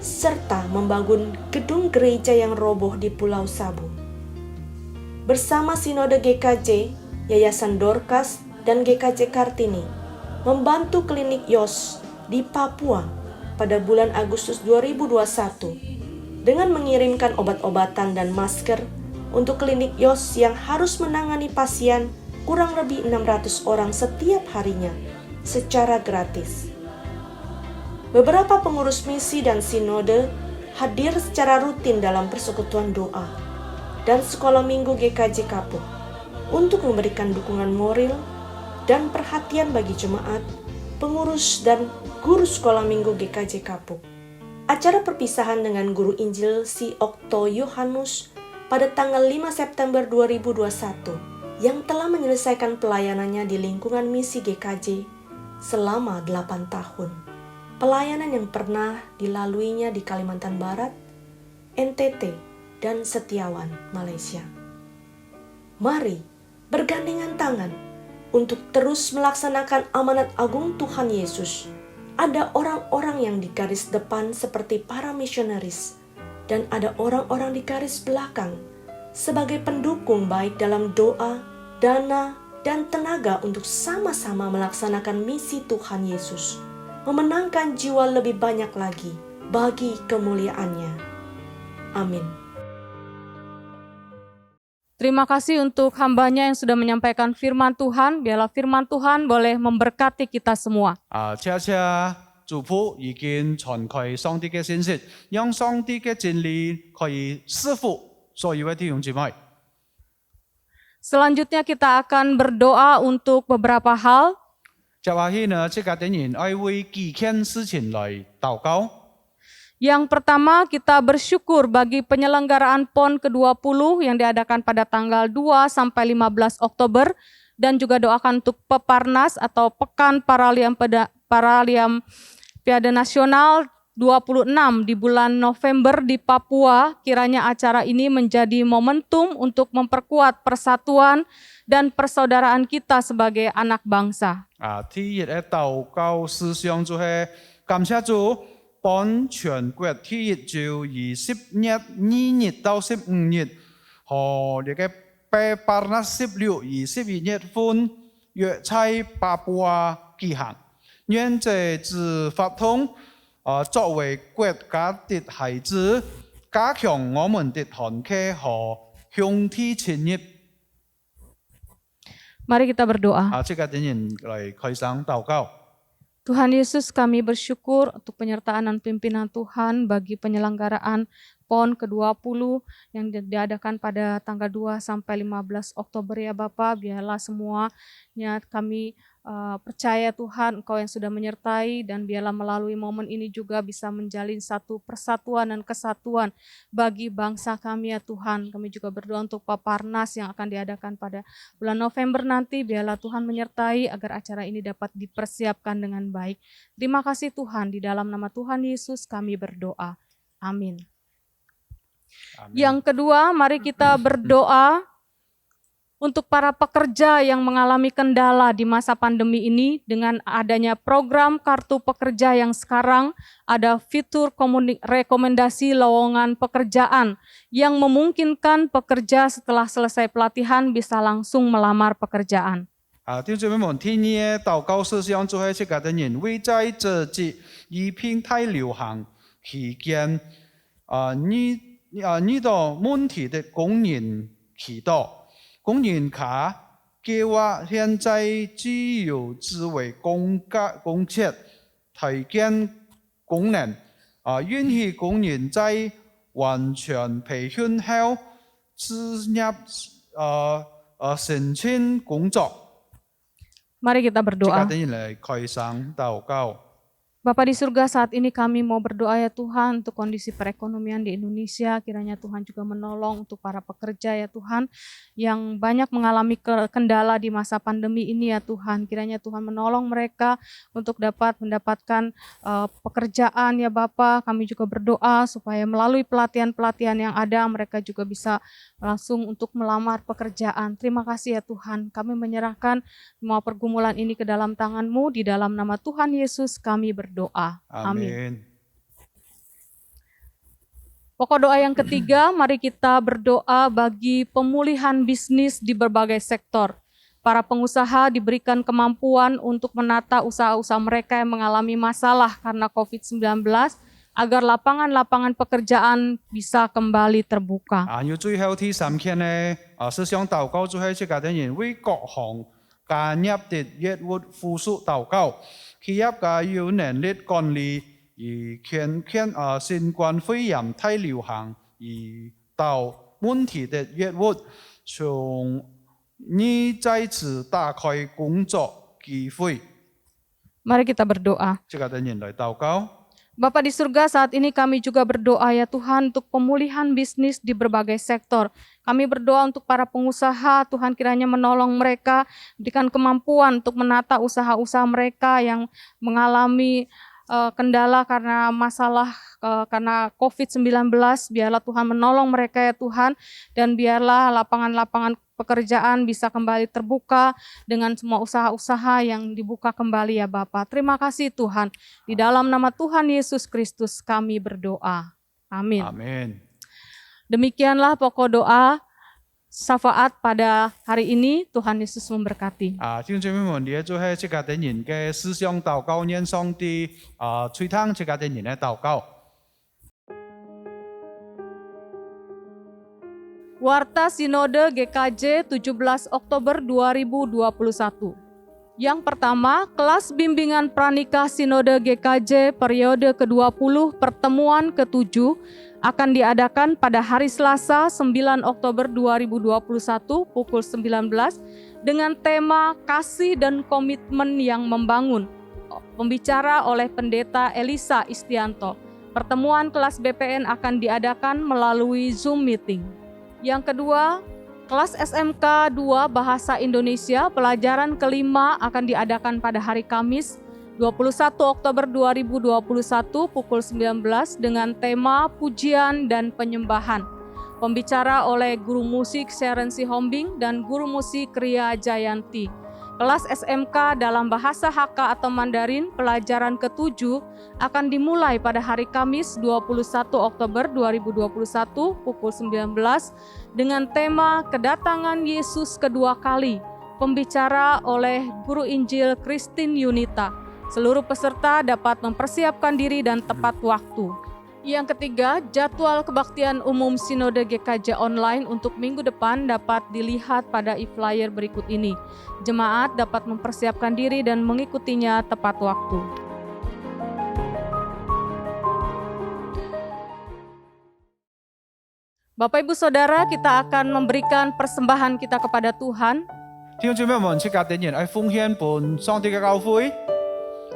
serta membangun gedung gereja yang roboh di Pulau Sabu. Bersama Sinode GKJ, Yayasan Dorcas, dan GKJ Kartini membantu klinik Yos di Papua pada bulan Agustus 2021 dengan mengirimkan obat-obatan dan masker untuk klinik Yos yang harus menangani pasien kurang lebih 600 orang setiap harinya secara gratis. Beberapa pengurus misi dan sinode hadir secara rutin dalam persekutuan doa dan sekolah minggu GKJ Kapuk untuk memberikan dukungan moral dan perhatian bagi jemaat, pengurus, dan guru sekolah minggu GKJ Kapuk. Acara perpisahan dengan Guru Injil Si Okto Yohanus pada tanggal 5 September 2021 yang telah menyelesaikan pelayanannya di lingkungan misi GKJ selama 8 tahun. Pelayanan yang pernah dilaluinya di Kalimantan Barat, NTT, dan Setiawan, Malaysia. Mari bergandengan tangan untuk terus melaksanakan amanat agung Tuhan Yesus. Ada orang-orang yang di garis depan seperti para misionaris, dan ada orang-orang di garis belakang sebagai pendukung baik dalam doa, dana, dan tenaga untuk sama-sama melaksanakan misi Tuhan Yesus, memenangkan jiwa lebih banyak lagi bagi kemuliaannya. Amin. Terima kasih untuk hambanya yang sudah menyampaikan firman Tuhan. Biarlah firman Tuhan boleh memberkati kita semua. 謝謝祝福已經傳開上帝嘅信息，讓上帝嘅真理可以賜福所有嘅弟兄姊妹。 Selanjutnya kita akan berdoa untuk beberapa hal. 接下去呢，這個點人愛為幾件事情來禱告。 Yang pertama, kita bersyukur bagi penyelenggaraan PON ke-20 yang diadakan pada tanggal 2 sampai 15 Oktober dan juga doakan untuk Peparnas atau Pekan Paralimpiade Nasional 26 di bulan November di Papua. Kiranya acara ini menjadi momentum untuk memperkuat persatuan dan persaudaraan kita sebagai anak bangsa. 第一個禱告思想就係感謝主。 本全國體育就以10月2日到15日，和呢個Peparnas 16以11月份約在巴布亞舉行。願這次活動作為國家的孩子，加強我們的團結和兄弟情誼。Mari kita berdoa. 即刻等人嚟開聲禱告。 Tuhan Yesus, kami bersyukur untuk penyertaan dan pimpinan Tuhan bagi penyelenggaraan PON ke-20 yang diadakan pada tanggal 2 sampai 15 Oktober ya Bapak. Biarlah semuanya kami percaya Tuhan Engkau yang sudah menyertai, dan biarlah melalui momen ini juga bisa menjalin satu persatuan dan kesatuan bagi bangsa kami ya Tuhan. Kami juga berdoa untuk Paparnas yang akan diadakan pada bulan November nanti. Biarlah Tuhan menyertai agar acara ini dapat dipersiapkan dengan baik. Terima kasih Tuhan, di dalam nama Tuhan Yesus kami berdoa. Amin. Yang kedua, mari kita berdoa untuk para pekerja yang mengalami kendala di masa pandemi ini dengan adanya program kartu pekerja yang sekarang ada fitur rekomendasi lowongan pekerjaan yang memungkinkan pekerja setelah selesai pelatihan bisa langsung melamar pekerjaan. 弟兄姊妹們，天意嘅禱告事項做喺即刻等人，為在這節疫病太流行期間，呢個問題的工人祈禱。 工人卡計劃現在只有自為公職提供功能，允許工人在完全培訓後自入申請工作。 Mari kita berdoa. Bapa di surga, saat ini kami mau berdoa ya Tuhan untuk kondisi perekonomian di Indonesia. Kiranya Tuhan juga menolong untuk para pekerja ya Tuhan yang banyak mengalami kendala di masa pandemi ini ya Tuhan. Kiranya Tuhan menolong mereka untuk dapat mendapatkan pekerjaan ya Bapa. Kami juga berdoa supaya melalui pelatihan-pelatihan yang ada mereka juga bisa langsung untuk melamar pekerjaan. Terima kasih ya Tuhan. Kami menyerahkan semua pergumulan ini ke dalam tangan-Mu. Di dalam nama Tuhan Yesus kami berdoa. Amin. Pokok doa yang ketiga, mari kita berdoa bagi pemulihan bisnis di berbagai sektor. Para pengusaha diberikan kemampuan untuk menata usaha-usaha mereka yang mengalami masalah karena COVID-19 agar lapangan-lapangan pekerjaan bisa kembali terbuka. 要最後第三天呢，思想禱告做喺即刻等人為各行家業的業務復甦禱告。 企業家有能力管理而新冠肺炎太流行而到問題的業務，從而再次打開工作機會。 Mari kita berdoa. Bapa di surga, saat ini kami juga berdoa ya Tuhan untuk pemulihan bisnis di berbagai sektor. Kami berdoa untuk para pengusaha, Tuhan kiranya menolong mereka, berikan kemampuan untuk menata usaha-usaha mereka yang mengalami kendala karena masalah karena COVID-19. Biarlah Tuhan menolong mereka ya Tuhan, dan biarlah lapangan-lapangan pekerjaan bisa kembali terbuka dengan semua usaha-usaha yang dibuka kembali ya Bapa. Terima kasih Tuhan. Di dalam nama Tuhan Yesus Kristus kami berdoa. Amin. Amin. Demikianlah pokok doa syafaat pada hari ini. Tuhan Yesus memberkati. 弟兄姊妹們，你做喺即刻等人嘅思想禱告，念上帝吹湯即刻等人嘅禱告。 Warta Sinode GKJ 17 Oktober 2021. Yang pertama, kelas bimbingan pranikah Sinode GKJ periode ke-20 pertemuan ke-7 akan diadakan pada hari Selasa 9 Oktober 2021 pukul 19 dengan tema Kasih dan Komitmen yang Membangun. Pembicara oleh Pendeta Elisa Istianto. Pertemuan kelas BPN akan diadakan melalui Zoom meeting. Yang kedua, kelas SMK 2 Bahasa Indonesia pelajaran kelima akan diadakan pada hari Kamis 21 Oktober 2021 pukul 19 dengan tema Pujian dan Penyembahan. Pembicara oleh Guru Musik Sharon Sihombing dan Guru Musik Ria Jayanti. Kelas SMK dalam Bahasa Hakka atau Mandarin pelajaran ke-7 akan dimulai pada hari Kamis 21 Oktober 2021 pukul 19 dengan tema Kedatangan Yesus kedua kali. Pembicara oleh Guru Injil Christine Yunita. Seluruh peserta dapat mempersiapkan diri dan tepat waktu. Yang ketiga, jadwal kebaktian umum Sinode GKJ online untuk minggu depan dapat dilihat pada e-flyer berikut ini. Jemaat dapat mempersiapkan diri dan mengikutinya tepat waktu. Bapak Ibu Saudara, kita akan memberikan persembahan kita kepada Tuhan. 弟兄姊妹們，即刻點燃愛奉獻本上帝嘅教會。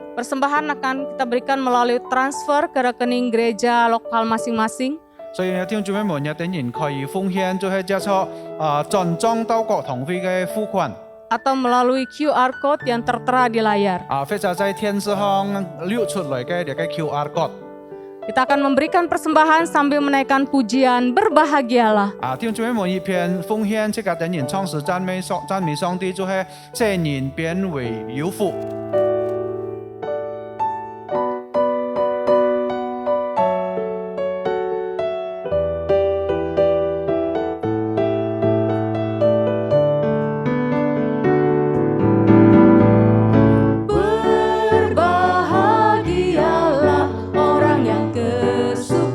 Persembahan akan kita berikan melalui transfer ke rekening gereja lokal masing-masing. 所以弟兄姊妹們也點燃可以奉獻，就係接受轉帳到國堂會嘅付款。 Atau melalui QR Code yang tertera di layar. 或者在電視上溜出來嘅呢個 QR code。 Kita akan memberikan persembahan sambil menaikkan pujian, berbahagialah. 弟兄姊妹們一邊奉獻，即刻點燃創始讚美上帝，就係這年變為有福。 Berbahagialah orang yang kesukaannya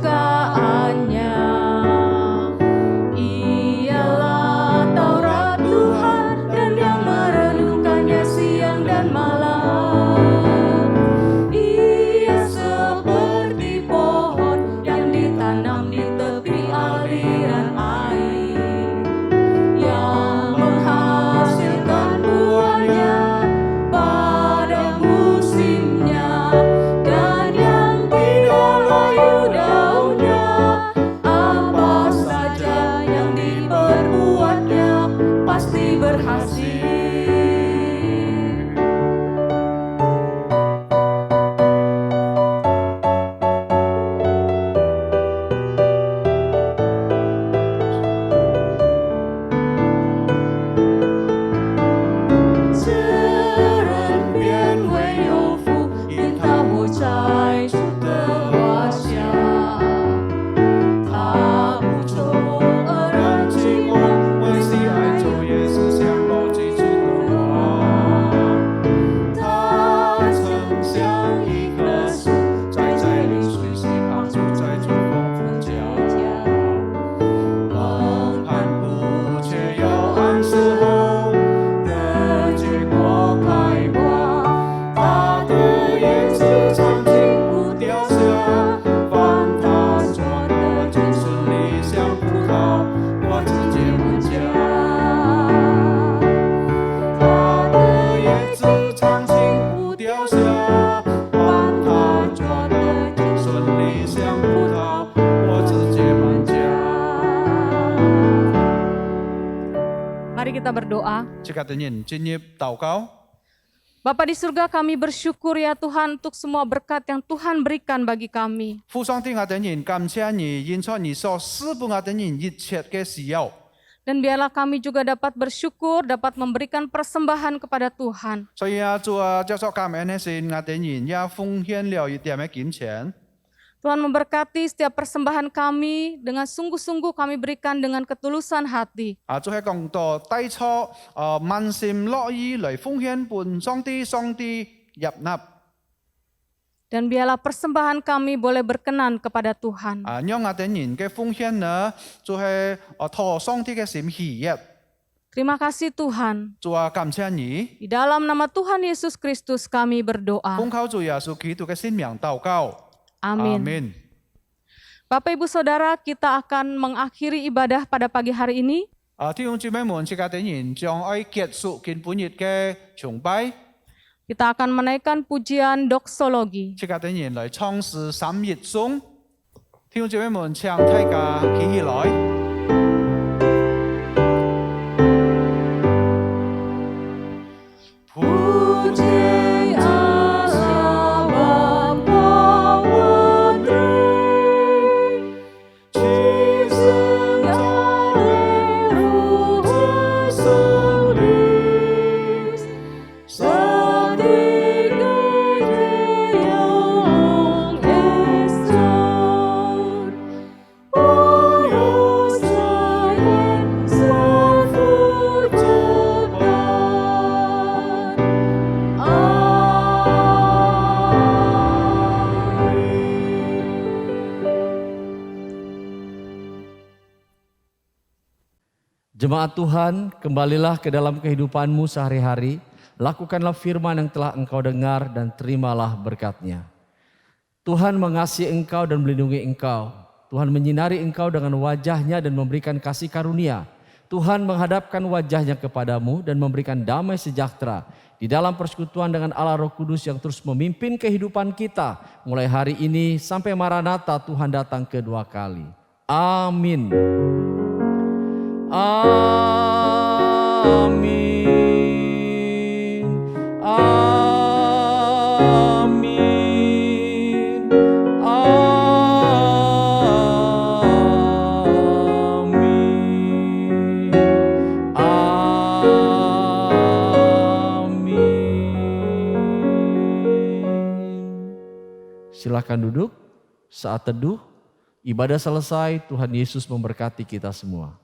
ialah Taurat Tuhan dan yang merenungkannya siang dan malam. Ia seperti pohon yang ditanam di tepi aliran air, yang menghasilkan buahnya pada musimnya, dan yang tidak layu daunnya. Apa saja yang diperbuatnya pasti berhasil. Mari kita berdoa. 即刻點燃進入禱告。 Bapa di surga, kami bersyukur ya Tuhan untuk semua berkat yang Tuhan berikan bagi kami. 父上帝，我點燃感謝你，因出你所施布我點燃一切嘅需要。 Dan biarlah kami juga dapat bersyukur, dapat memberikan persembahan kepada Tuhan. 所以主接受感恩嘅心，我點燃也奉獻了一點嘅金錢。 Tuhan memberkati setiap persembahan kami, dengan sungguh-sungguh kami berikan dengan ketulusan hati. 就係講到帶出滿心樂意嚟奉獻本上帝入納。 Dan biarlah persembahan kami boleh berkenan kepada Tuhan. 讓我點燃嘅奉獻呢，就係討上帝嘅心喜悅。 Terima kasih Tuhan. 主感謝你， Di dalam nama Tuhan Yesus Kristus kami berdoa. 奉靠主耶穌基督嘅聖名禱告。 Amin. Bapak Ibu Saudara, kita akan mengakhiri ibadah pada pagi hari ini. 弟兄姊妹們，即刻點燃將愛結束今半日嘅崇拜。 Kita akan menaikkan pujian doksologi. 即刻點燃嚟創世3日頌。弟兄姊妹們，請大家企起來。 Dios Jemaat Tuhan, kembalilah ke dalam kehidupanmu sehari-hari. Lakukanlah firman yang telah engkau dengar dan terimalah berkat-Nya. Tuhan mengasihi engkau dan melindungi engkau. Tuhan menyinari engkau dengan wajah-Nya dan memberikan kasih karunia. Tuhan menghadapkan wajah-Nya kepadamu dan memberikan damai sejahtera di dalam persekutuan dengan Allah Roh Kudus yang terus memimpin kehidupan kita mulai hari ini sampai Maranatha Tuhan datang kedua kali. Amin. Amin. Amin. Amin. Amin. Silakan duduk. Saat teduh, ibadah selesai. Tuhan Yesus memberkati kita semua.